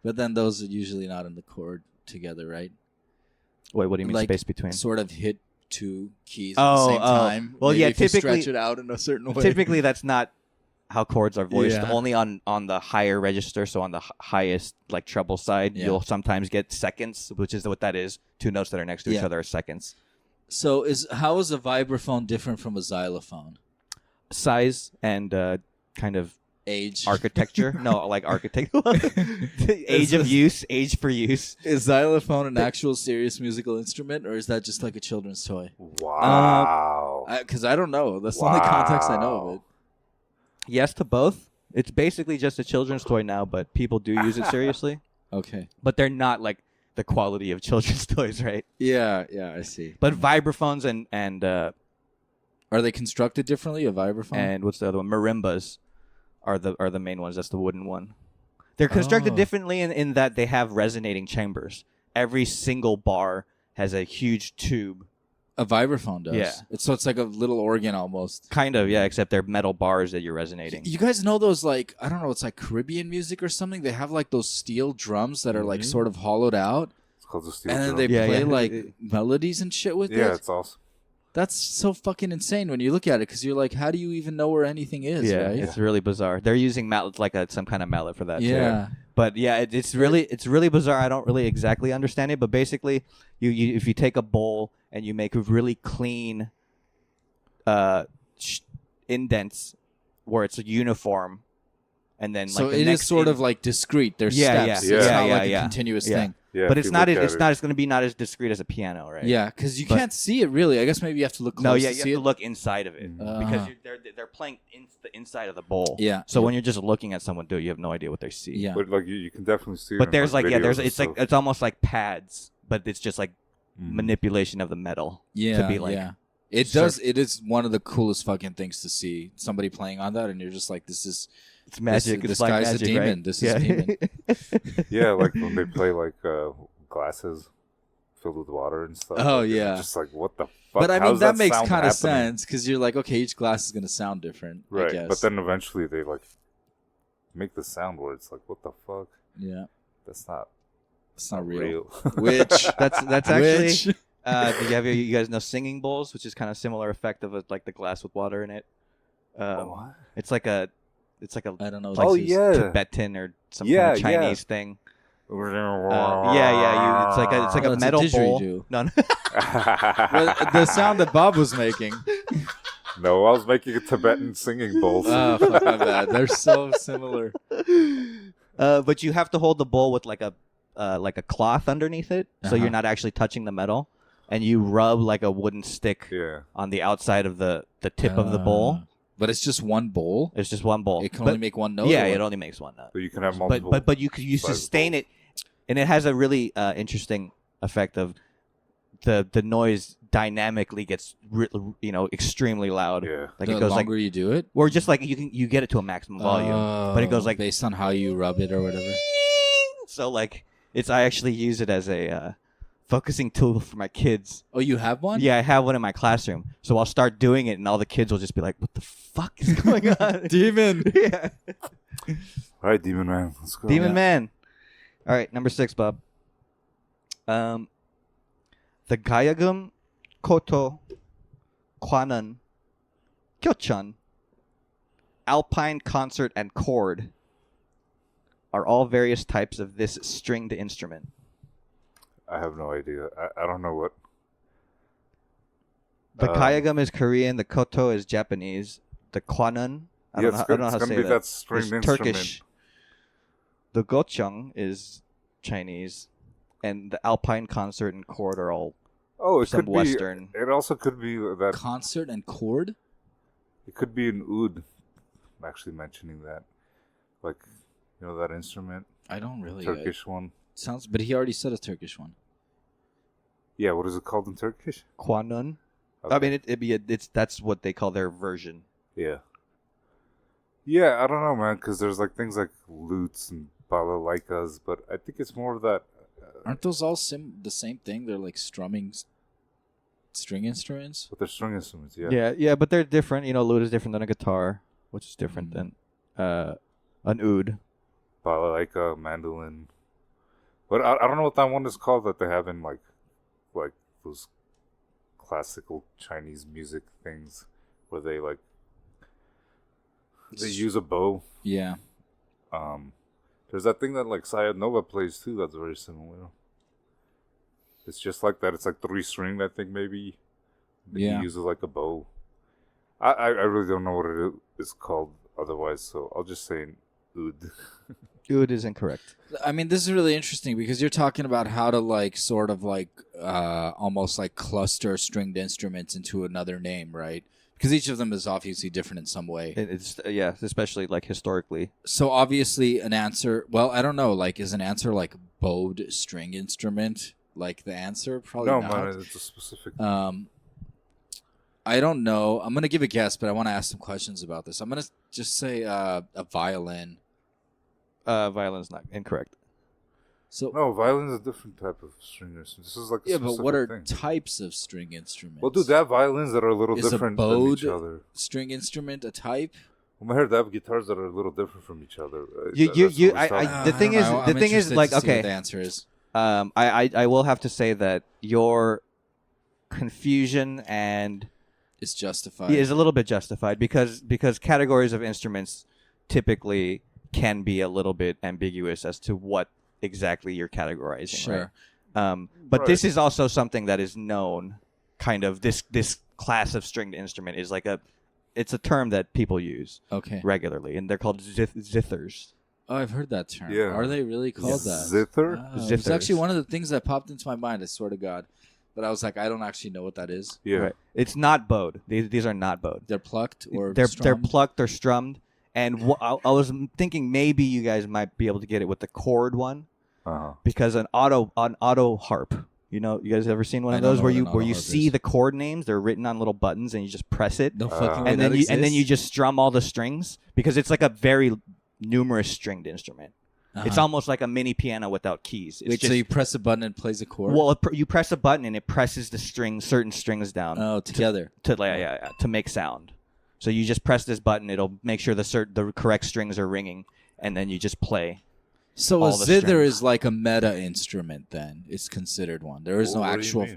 but then those are usually not in the chord together, right? Wait, what do you mean like, space between? Sort of hit 2 keys at the same time. Well, Maybe typically stretch it out in a certain way. Typically, that's not how chords are voiced. Only on the higher register, so on the highest like treble side, you'll sometimes get seconds, which is what that is. 2 notes that are next to each other are seconds. So how is a vibraphone different from a xylophone? Size and kind of age, architecture. No, like architecture. Age for use. Is xylophone an actual serious musical instrument, or is that just like a children's toy? Wow. Because I don't know. That's the only context I know of it. Yes to both. It's basically just a children's toy now, but people do use it seriously. Okay. But they're not like the quality of children's toys, right? Yeah, I see. But vibraphones and are they constructed differently? A vibraphone and what's the other one? Marimbas are the main ones. That's the wooden one. They're constructed differently in that they have resonating chambers. Every single bar has a huge tube. A vibraphone does. Yeah. So it's like a little organ almost. Kind of, yeah, except they're metal bars that you're resonating. You guys know those, like, I don't know, it's like Caribbean music or something? They have like those steel drums that are like sort of hollowed out. It's called the steel and then drum. they play like melodies and shit with it. Yeah, it's awesome. That's so fucking insane when you look at it, because you're like, how do you even know where anything is, right? It's really bizarre. They're using mallets, like some kind of mallet for that too. But yeah, it's really bizarre. I don't really exactly understand it, but basically, you if you take a bowl and you make a really clean indents where it's uniform, and then so like it is sort of like discrete. There's steps. It's not like a continuous thing. Yeah, but it's not going to be not as discreet as a piano, right? Yeah, because you can't see it really. I guess maybe you have to look close. No, you have to look inside of it because they're playing the inside of the bowl. Yeah. So when you're just looking at someone do it, you have no idea what they see. Yeah. But like you can definitely see. But there's like it's almost like pads, but it's just like manipulation of the metal. Yeah. To be like. Yeah. It does. It is one of the coolest fucking things to see somebody playing on that, and you're just like, this is. It's magic. This guy's magic, a demon. Right? This is a demon. Yeah, like when they play like glasses filled with water and stuff. Oh, like, yeah. Just like, what the fuck? But I mean, that makes kind of sense, because you're like, okay, each glass is going to sound different. Right. I guess. But then eventually they like make the sound where it's like, what the fuck? Yeah. That's not. It's not real. Which that's actually. You guys know singing bowls, which is kind of similar effect of like the glass with water in it. What? It's like a I don't know. Like Tibetan or some kind of Chinese thing. It's like a metal bowl. No. Well, the sound that Bob was making. No, I was making a Tibetan singing bowl. Oh, fuck my bad. They're so similar. But you have to hold the bowl with like a cloth underneath it, so you're not actually touching the metal, and you rub like a wooden stick on the outside of the tip of the bowl. But it's just one bowl? It's just one bowl. It can only make one note? Yeah, it only makes one note. But you can have multiple. But you sustain it, and it has a really interesting effect of the noise dynamically gets extremely loud. Yeah. Like the longer you do it? Or just like you get it to a maximum volume. But it goes like based on how you rub it or whatever. So like I actually use it as a focusing tool for my kids. Oh, you have one? Yeah, I have one in my classroom. So I'll start doing it, and all the kids will just be like, "What the fuck is going on?" Demon. Yeah. All right, Demon Man. Let's go. Demon Man. All right, number 6, Bob. The Gayagum, Koto, Kwanan, Kyochan, Alpine Concert, and Chord are all various types of this stringed instrument. I have no idea. I don't know what. The Kayagum is Korean. The Koto is Japanese. The Kwanan, I don't know how to say that. Stringed Turkish. The Gochung is Chinese. and the alpine, concert, and chord are all it some could Western. It also could be that concert and chord. It could be an oud. I'm actually mentioning that, like, that instrument. I don't really Turkish one. Sounds, but he already said a Turkish one. Yeah, what is it called in Turkish? Quanun. Okay. I mean, that's what they call their version. Yeah. Yeah, I don't know, man, because there's like things like lutes and balalaikas, but I think it's more of that. Aren't those all the same thing? They're like strumming string instruments. But they're string instruments, yeah. Yeah, but they're different. Lute is different than a guitar, which is different than an oud. Balalaika, mandolin. But I don't know what that one is called that they have in like those classical Chinese music things where they use a bow. Yeah. There's that thing that like Sayat Nova plays too that's very similar. It's just like that. It's like 3-stringed, I think, maybe. Yeah. He uses like a bow. I really don't know what it is called otherwise, so I'll just say an oud. Oud is incorrect. I mean, this is really interesting because you're talking about how to almost like cluster stringed instruments into another name, right? Because each of them is obviously different in some way. It's especially like historically. So obviously an answer, well, I don't know, like is an answer like bowed string instrument like the answer? Probably no, not. man, it's a specific. I don't know. I'm going to give a guess, but I want to ask some questions about this. I'm going to just say a violin. Violin's not incorrect. So no, violin's a different type of string instrument. This is like a but what are thing. types of string instruments? Well, dude, they have violins that are a little different than each other. String instrument a type? Well, I heard they have guitars that are a little different from each other. The thing is, like, okay. What the answer is. I will have to say that your confusion and is justified. Is a little bit justified because categories of instruments typically can be a little bit ambiguous as to what exactly you're categorizing. Sure. Right? But this is also something that is known. Kind of this class of stringed instrument is like it's a term that people use regularly, and they're called zithers. Oh, I've heard that term. Yeah. Are they really called that? Zither? Oh, it's actually one of the things that popped into my mind, I swear to God. But I was like, I don't actually know what that is. Yeah. Right. It's not bowed. These are not bowed. They're plucked or they're strummed? plucked or strummed. And I was thinking maybe you guys might be able to get it with the chord one. Uh-huh. Because an auto harp. You guys ever seen one of those where you see the chord names? They're written on little buttons, and you just press it. No fucking way and then you just strum all the strings because it's like a very numerous stringed instrument. Uh-huh. It's almost like a mini piano without keys. So you press a button and it plays a chord? Well, you press a button and it presses the certain strings down. Oh, together to make sound. So you just press this button; it'll make sure the correct strings are ringing, and then you just play. So a zither is like a meta instrument. Then it's considered one. There is no actual.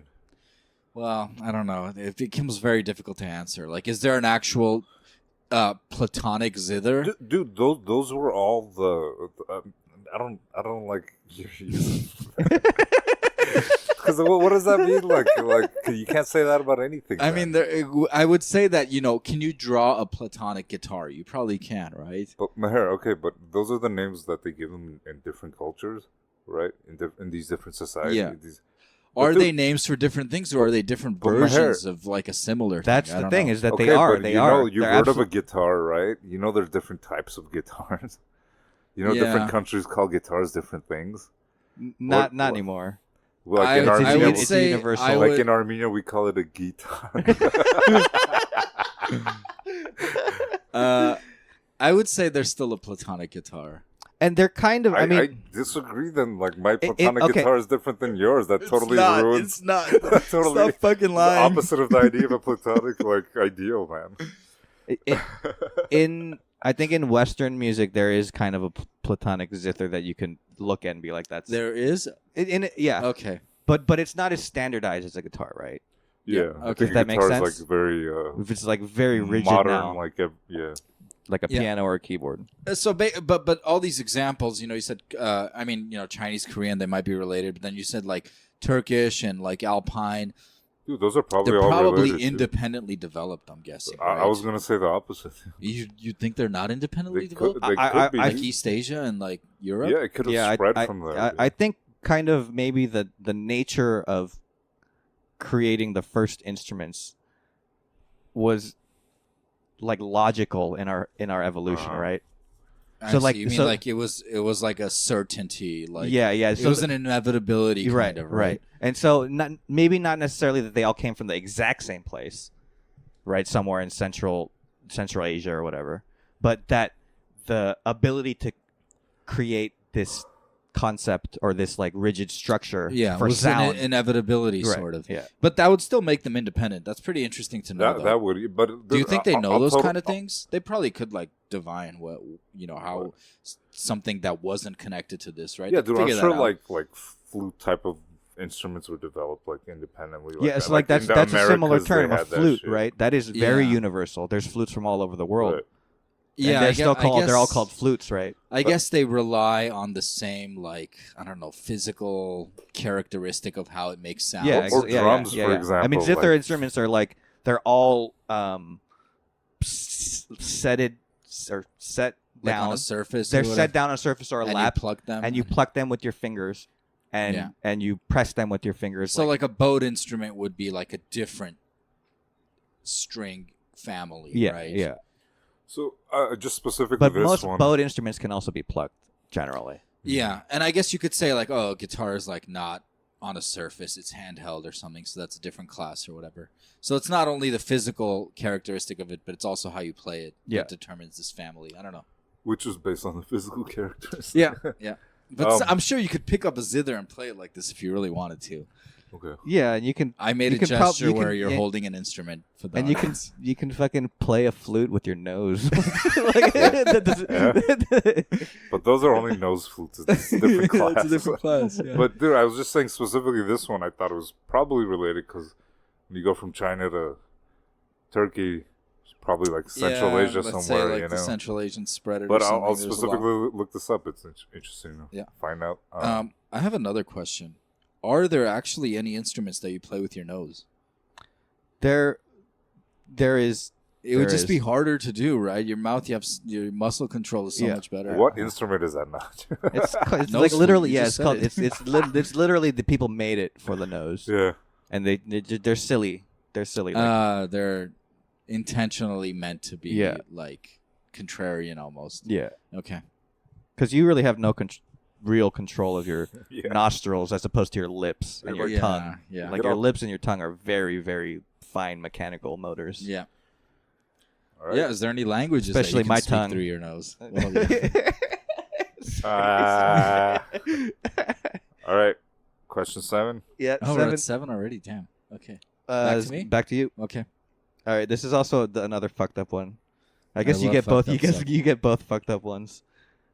Well, I don't know. It becomes very difficult to answer. Like, is there an actual Platonic zither? Dude, those were all the. I don't like your use. Because what does that mean? Like you can't say that about anything. I mean, I would say that can you draw a Platonic guitar? You probably can, right? But Meher, okay, but those are the names that they give them in different cultures, right? In these different societies. Yeah. Are they names for different things, or are they different versions of like a similar? That's thing? the thing is that okay, they are. But they are. You've heard of a guitar, right? You know there's different types of guitars. Different countries call guitars different things. Not anymore. Well, like in Armenia, I would say universal. Like in Armenia, we call it a guitar. I would say there's still a Platonic guitar. And they're kind of. I disagree. Then, like my Platonic guitar is different than yours. That totally ruins. It's not. Totally Stop fucking lying. The opposite of the idea of a Platonic ideal, man. I think in Western music there is kind of a Platonic zither that you can look at and be like, "That's." There is. Yeah. Okay. But it's not as standardized as a guitar, right? Yeah. Okay. If that makes sense. Like very. If it's like very rigid modern, now, like a piano or a keyboard. So, but all these examples, you said, Chinese, Korean, they might be related, but then you said like Turkish and like Alpine. Dude, those are probably they're all probably related, independently developed. I'm guessing. I was gonna say the opposite. You think they're not independently developed? They could be. Like East Asia and like Europe. Yeah, it could have spread from there. I think kind of maybe the nature of creating the first instruments was like logical in our evolution, right? So like, you mean like it was like a certainty, like it was an inevitability, kind of, right? And so maybe not necessarily that they all came from the exact same place, right? Somewhere in Central Asia or whatever, but that the ability to create this concept or this like rigid structure for sound, an inevitability, sort of. Yeah, but that would still make them independent. That's pretty interesting to know. That would. But do you think they know those kind of things? They probably could like divine what how something that wasn't connected to this, right? Yeah, dude, I'm sure like flute type of instruments were developed like independently. Like so like that's a similar term, a flute, right? That is very universal. There's flutes from all over the world. Right. Yeah, they're all called flutes, right? I guess they rely on the same, like, I don't know, physical characteristic of how it makes sound. Yeah, or drums, for example. I mean, zither instruments are like, they're all set down on a surface. They're set down on a surface or a lap. You pluck them. And you pluck them with your fingers, and you press them with your fingers. So like a bowed instrument would be like a different string family, right? Yeah. So just specifically but this most one. bowed instruments can also be plucked, generally. Yeah, and I guess you could say like, oh, guitar is like not on a surface, it's handheld or something, so that's a different class or whatever. So it's not only the physical characteristic of it, but it's also how you play it that determines this family. I don't know. Which is based on the physical characteristics. Yeah. But I'm sure you could pick up a zither and play it like this if you really wanted to. Okay. Yeah, and you can. I made a gesture where you're holding an instrument for the audience. You can fucking play a flute with your nose. But those are only nose flutes. It's a different class. It's a different class. Yeah. But dude, I was just saying specifically this one. I thought it was probably related because when you go from China to Turkey, it's probably like Central Asia somewhere. Say like the Central Asian spread. But I'll specifically look this up. It's interesting to find out. I have another question. Are there actually any instruments that you play with your nose? There is. It would just be harder to do, right? Your mouth, your muscle control is so much better. What instrument is that not? It's like literally, it's called. It's literally the people made it for the nose. Yeah, and they're silly. They're silly. They're intentionally meant to be like contrarian almost. Yeah. Okay. Because you really have no real control of your nostrils as opposed to your lips and your tongue. Yeah. Like your lips and your tongue are very, very fine mechanical motors. Yeah. All right. Yeah. Is there any languages especially that you can my speak tongue through your nose? All right. Question 7. Yeah. Oh, we're at 7 already. Damn. Okay. Back to me. Back to you. Okay. All right. This is also another fucked up one. I guess you get both. You get both fucked up ones.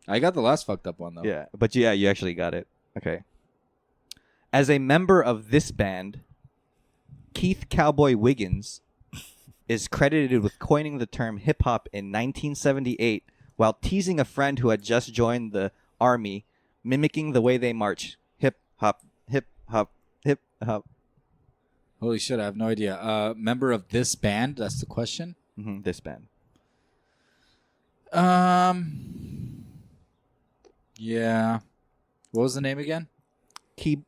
I got the last fucked up one though. Yeah, but you actually got it. Okay. As a member of this band, Keith Cowboy Wiggins is credited with coining the term hip hop in 1978 while teasing a friend who had just joined the army, mimicking the way they march. Hip hop, hip hop, hip hop. Holy shit! I have no idea. Member of this band? That's the question. Mm-hmm, this band. Yeah. What was the name again? Keith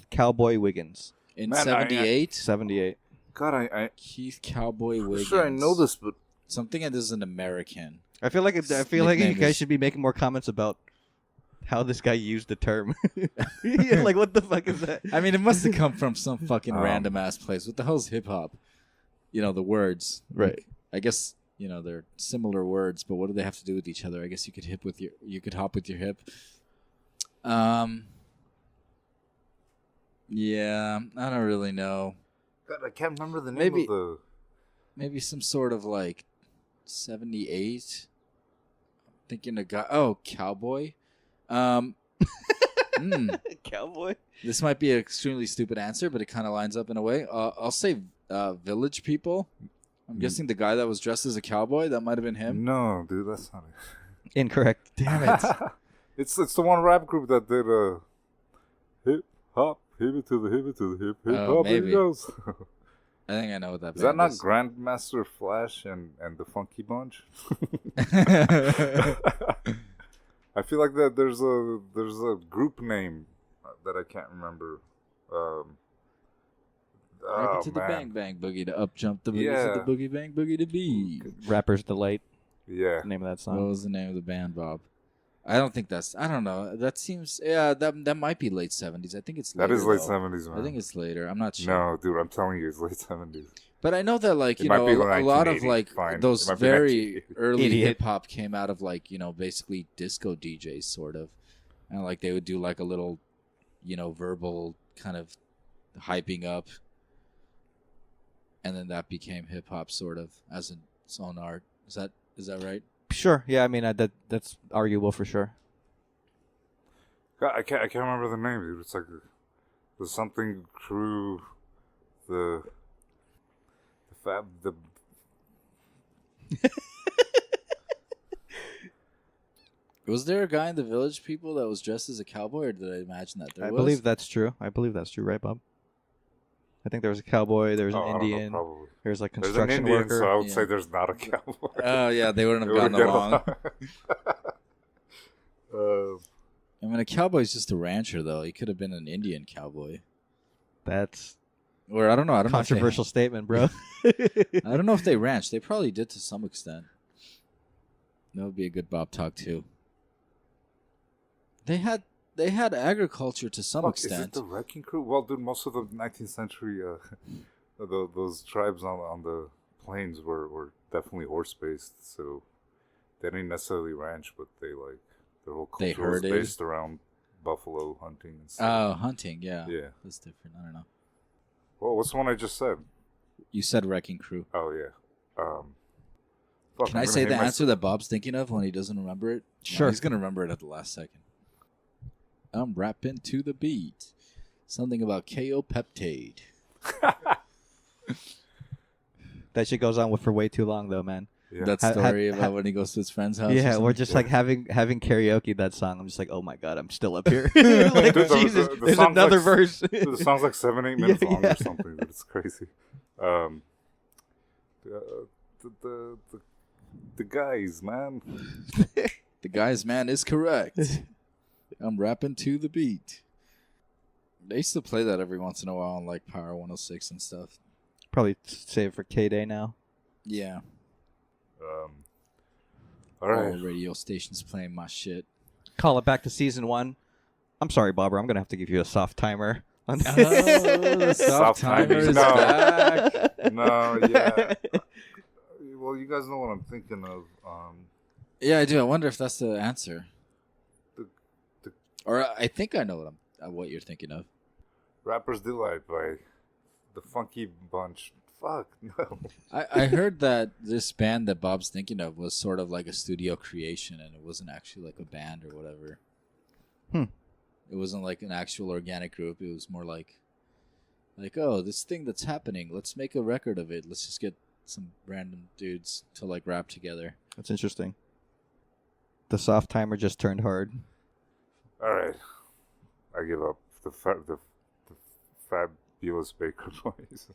Cowboy Wiggins. In 78? 78. God, I Keith Cowboy Wiggins. Sure, I know this, but something that is an American. I feel like you guys should be making more comments about how this guy used the term. Like, what the fuck is that? I mean, it must have come from some fucking random ass place. What the hell's hip hop? The words. Right. Like, I guess. They're similar words, but what do they have to do with each other? I guess you could hop with your hip. Yeah, I don't really know. God, I can't remember the name of the. Maybe some sort of like 78. I'm thinking a guy. Oh, cowboy. Cowboy. This might be an extremely stupid answer, but it kind of lines up in a way. I'll say Village People. I'm guessing the guy that was dressed as a cowboy, that might have been him. No, dude, that's not it. Incorrect. Damn it. It's the one rap group that did hip hop, hip it to the hip hop. Maybe. It goes. I think I know what that is. That not is. Grandmaster Flash and the Funky Bunch? I feel like that there's a group name that I can't remember. Rock it to the bang bang boogie to up jump the boogie to the boogie bang boogie to beat. Rapper's Delight. Yeah. The name of that song. What was the name of the band, Bob? I don't think that's. I don't know. That seems. Yeah, that might be late 70s. I think it's later. That is late though. 70s, man. I think it's later. I'm not sure. No, dude, I'm telling you, it's late 70s. But I know that, like, you know, a lot of like those very early hip hop came out of like, you know, basically disco DJs, sort of, and like they would do like a little, you know, verbal kind of hyping up, and then that became hip hop, sort of, as its own art. Is that right? Sure. Yeah. I mean, that's arguable for sure. I can't remember the name, dude. It's like the something crew, the fab the. Was there a guy in the Village People that was dressed as a cowboy, or did I imagine that? I believe that's true. Right, Bob? I think there was a cowboy. There was an Indian. Probably. There's like construction Indian, worker. So I would say there's not a cowboy. Oh yeah, they wouldn't have gotten along. I mean, a cowboy's just a rancher, though. He could have been an Indian cowboy. That's, or I don't know. Controversial statement, bro. I don't know if they ranched. They probably did to some extent. That would be a good Bob talk too. They had agriculture to some extent. Is it the wrecking crew? Well, dude, most of the 19th century, those tribes on the plains were definitely horse based. So they didn't necessarily ranch, but they like. Their whole culture was based around buffalo hunting and stuff. Oh, hunting, yeah. Yeah. That's different. I don't know. Well, what's the one I just said? You said Wrecking Crew. Oh, yeah. Can I say the answer that Bob's thinking of when he doesn't remember it? Sure. No, he's going to remember it at the last second. I'm rapping to the beat. Something about KO peptide. That shit goes on for way too long, though, man. Yeah. That story about when he goes to his friend's house. Yeah, we're just like having karaoke that song. I'm just like, oh my god, I'm still up here. Like, Jesus, there's another like, verse. The song's like 7-8 minutes long or something. But it's crazy. The guys, man. The guys, man, is correct. I'm rapping to the beat. They used to play that every once in a while on like Power 106 and stuff. Probably save for K-Day now. Yeah. All right. All radio stations playing my shit. Call it back to season 1. I'm sorry, Bobber. I'm gonna have to give you a soft timer. The soft timer is back. No, yeah. Well, you guys know what I'm thinking of. Yeah, I do. I wonder if that's the answer. Or I think I know what you're thinking of. Rapper's Delight by the Funky Bunch. Fuck, no. I heard that this band that Bob's thinking of was sort of like a studio creation, and it wasn't actually like a band or whatever. It wasn't like an actual organic group. It was more like, oh, this thing that's happening, let's make a record of it. Let's just get some random dudes to like rap together. That's interesting. The soft timer just turned hard. All right. I give up. The Fabulous Baker Boys.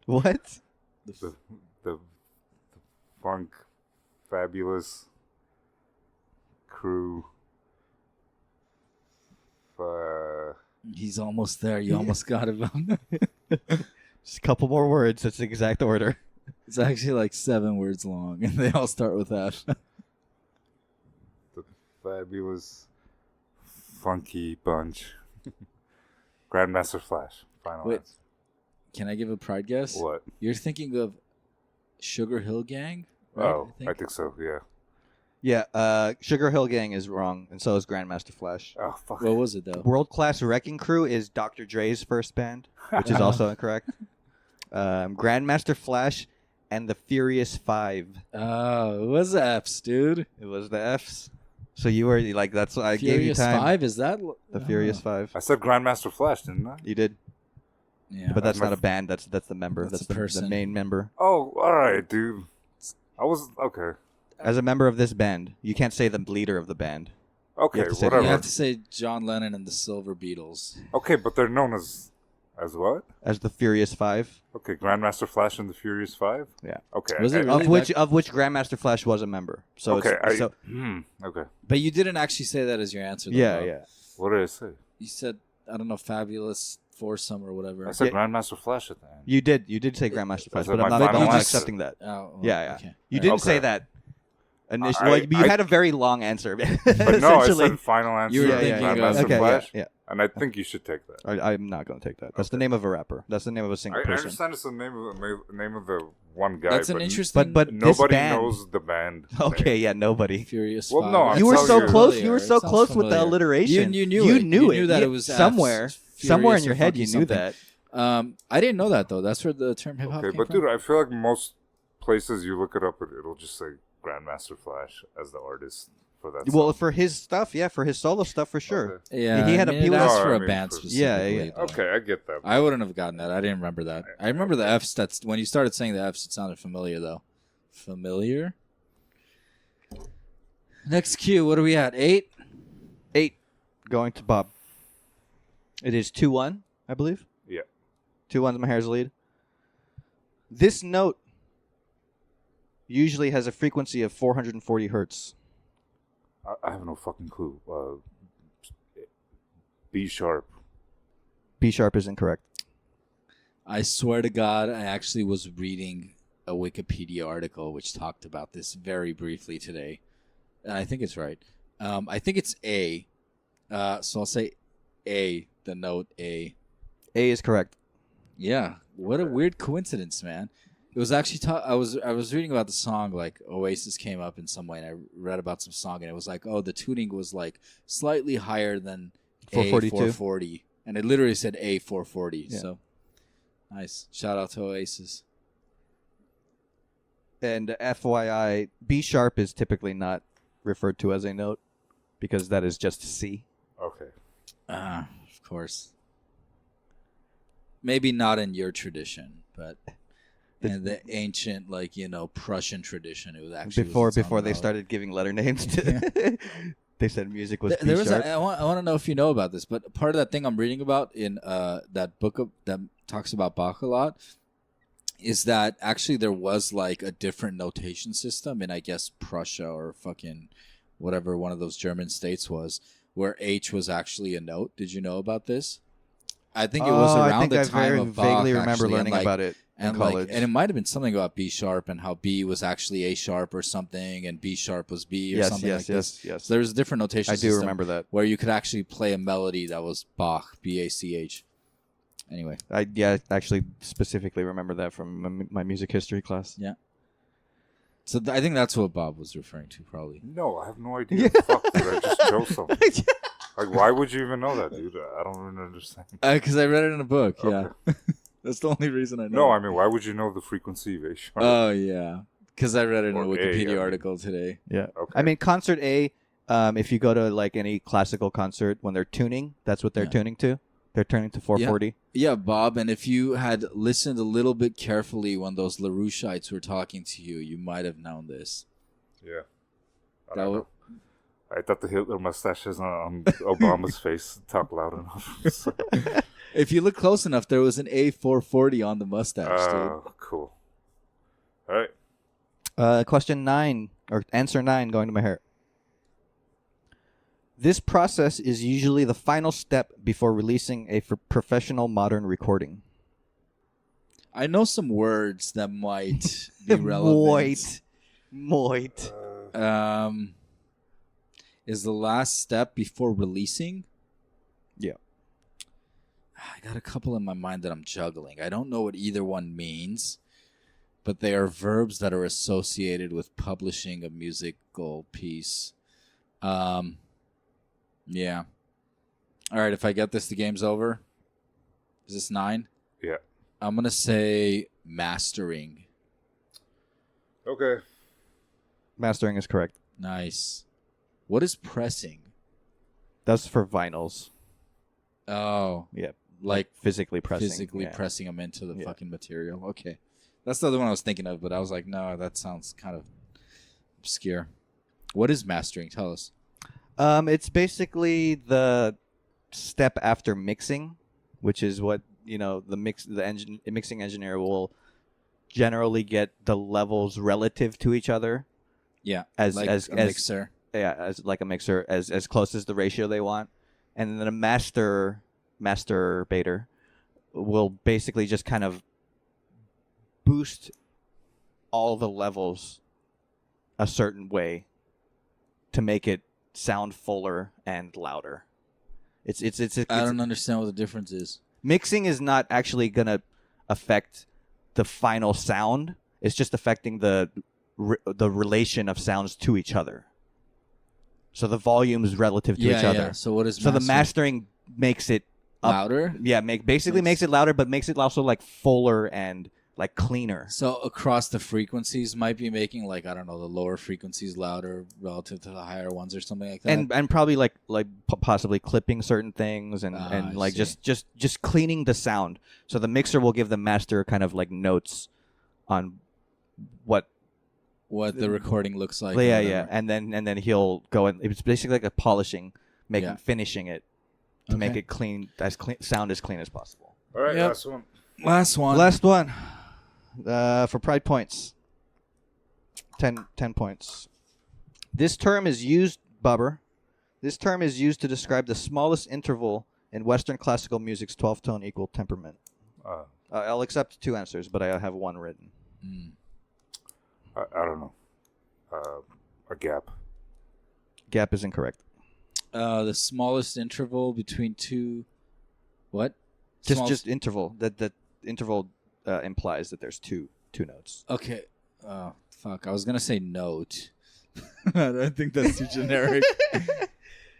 What? The Funk Fabulous Crew. He's almost there. You almost got it. Just a couple more words. That's the exact order. It's actually like 7 words long, and they all start with that. The Fabulous Funky Bunch. Grandmaster Flash. Final answer. Can I give a pride guess? What? You're thinking of Sugar Hill Gang? Right? Oh, I think so, yeah. Yeah, Sugar Hill Gang is wrong, and so is Grandmaster Flash. Oh, fuck. What was it, though? World Class Wrecking Crew is Dr. Dre's first band, which is also incorrect. Grandmaster Flash and the Furious 5. Oh, it was F's, dude. It was the F's. So you were like, that's what I gave you time. Furious 5, is that? The Furious 5. I said Grandmaster Flash, didn't I? You did. Yeah. But that's not a band. That's the member. That's the main member. Oh, all right, dude. I was okay. As a member of this band, you can't say the leader of the band. Okay, whatever. You have to say John Lennon and the Silver Beatles. Okay, but they're known as what? As the Furious 5. Okay, Grandmaster Flash and the Furious 5? Yeah. Okay. Was it really of which Grandmaster Flash was a member. So okay. So okay. But you didn't actually say that as your answer, though. Yeah. What did I say? You said I don't know, Fabulous Foursome or whatever. I said Grandmaster Flash at the end. You did say Grandmaster Flash, but I'm not accepting that. Oh, well, yeah. Okay. You didn't say that. Initially, you had a very long answer. But no, I said final answer. You were thinking Grandmaster Flash. Yeah. And I think you should take that. I'm not going to take that. That's the name of a rapper. That's the name of a single person. I understand it's the name of the one guy. That's an interesting. But nobody knows the band. Okay, name. yeah, nobody. Furious. Well, no, you were so you. close. You were so close with the alliteration. You knew you it. Knew you it. knew that it was somewhere in your head. You knew that. I didn't know that though. That's where the term hip hop came but from. dude, I feel like most places you look it up, it'll just say Grandmaster Flash as the artist for that. Well, for his stuff, for his solo stuff, for sure. Okay. Yeah, he had he was asked for a band specifically. Yeah. Okay, I get that. I wouldn't have gotten that. I didn't remember that. I remember the F's. That's when you started saying the F's. It sounded familiar though. Familiar. Next cue. What are we at? 8. 8. Going to Bob. It is 2-1, I believe. Yeah. 2-1 is Maher's lead. This note usually has a frequency of 440 hertz. I have no fucking clue. B sharp. B sharp is incorrect. I swear to God, I actually was reading a Wikipedia article which talked about this very briefly today. And I think it's right. I think it's A. So I'll say A, the note A. A is correct. Yeah. What a weird coincidence, man. It was actually I was reading about the song, like Oasis came up in some way, and I read about some song, and it was like, oh, the tuning was like slightly higher than 440, and it literally said A440. Yeah. So nice. Shout out to Oasis. And FYI, B sharp is typically not referred to as a note because that is just C. Okay. Of course. Maybe not in your tradition, but. And the ancient, Prussian tradition, it was actually before they started giving letter names. They said music was. There was. I want to know if you know about this, but part of that thing I'm reading about in that book that talks about Bach a lot is that actually there was like a different notation system in I guess Prussia or fucking whatever one of those German states was, where H was actually a note. Did you know about this? I think it was around the time of Bach. I vaguely remember learning about it. And it might have been something about B sharp and how B was actually A sharp or something, and B sharp was B or something like this. Yes. So there's a different notation. I do remember that, where you could actually play a melody that was Bach, B-A-C-H. Anyway, I actually specifically remember that from my music history class. Yeah. So I think that's what Bob was referring to, probably. No, I have no idea. Fuck, dude, I just chose something. Like, why would you even know that, dude? I don't even understand. Because I read it in a book. Okay. Yeah. That's the only reason I know. No, I mean, why would you know the frequency of A sharp? Oh, yeah. Because I read it in a Wikipedia article today. Yeah. Okay. I mean, concert A, if you go to like any classical concert, when they're tuning, that's what they're tuning to. They're tuning to 440. Yeah, Bob. And if you had listened a little bit carefully when those LaRoucheites were talking to you, you might have known this. Yeah. I thought the Hitler mustaches on Obama's face talk loud enough. So. If you look close enough, there was an A440 on the mustache, dude. Oh, cool. All right. Question 9, or answer 9, going to my hair. This process is usually the final step before releasing a professional modern recording. I know some words that might be relevant. Moit. Is the last step before releasing? Yeah. I got a couple in my mind that I'm juggling. I don't know what either one means, but they are verbs that are associated with publishing a musical piece. Yeah. All right, if I get this, the game's over. Is this 9? Yeah. I'm going to say mastering. Okay. Mastering is correct. Nice. What is pressing? That's for vinyls. Oh. Yeah. Like physically pressing. Pressing them into the fucking material. Okay. That's the other one I was thinking of, but I was like, no, that sounds kind of obscure. What is mastering? Tell us. It's basically the step after mixing, which is what, the mixing engineer will generally get the levels relative to each other. Yeah. As a mixer. Yeah, as like a mixer, as close as the ratio they want. And then a master masturbator will basically just kind of boost all the levels a certain way to make it sound fuller and louder. It's I don't understand what the difference is. Mixing is not actually going to affect the final sound. It's just affecting the relation of sounds to each other. So the volumes relative to each other. So what is the mastering makes it louder? Yeah, makes it louder, but makes it also like fuller and like cleaner. So across the frequencies might be making like, I don't know, the lower frequencies louder relative to the higher ones or something like that. And probably like possibly clipping certain things and like just cleaning the sound. So the mixer will give the master kind of like notes on what the recording looks like. Yeah. And then he'll go and it's basically like a polishing, finishing it to make it sound as clean as possible. All right, Last one. For pride points. 10 points. This term is used to describe the smallest interval in Western classical music's 12-tone equal temperament. I'll accept 2 answers, but I have 1 written. I don't know. A gap. Gap is incorrect. The smallest interval between 2... What? Just interval. That interval implies that there's two notes. Okay. Fuck. I was gonna say note. I think that's too generic.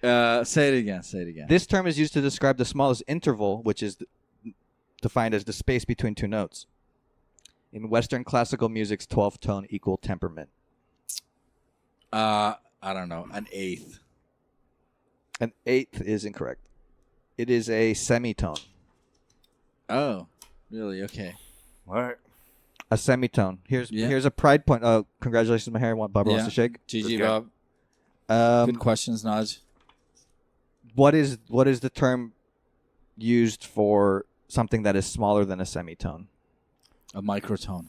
Say it again. This term is used to describe the smallest interval, which is defined as the space between 2 notes, in Western classical music's 12-tone equal temperament. I don't know. An eighth. An eighth is incorrect. It is a semitone. Oh, really? Okay. All right. A semitone. Here's a pride point. Oh, congratulations, my hair. Barbara wants to shake. GG, Bob. Good questions, Naj. What is the term used for something that is smaller than a semitone? A microtone.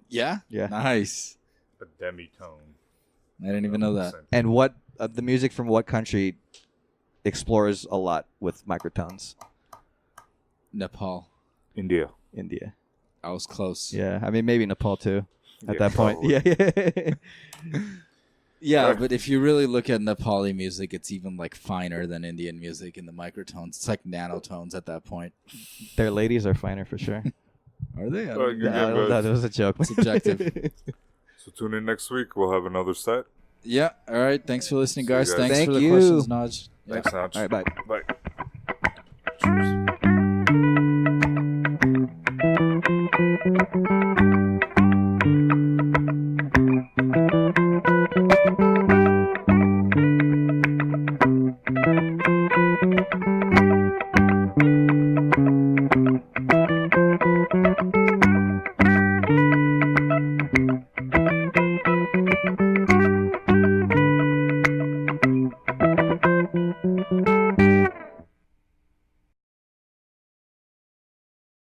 Yeah? Yeah. Nice. A demitone. I didn't even know that. And what the music from what country explores a lot with microtones? Nepal. India. I was close. Yeah, I mean maybe Nepal too. At that point, probably. Yeah, but if you really look at Nepali music, it's even like finer than Indian music in the microtones. It's like nanotones at that point. Their ladies are finer for sure. Are they? No, that was a joke. Subjective. So tune in next week. We'll have another set. Yeah. All right. Thanks for listening, guys. Thank Thanks for the questions, Naj. Thanks, Naj. All right, bye. Bye. Cheers.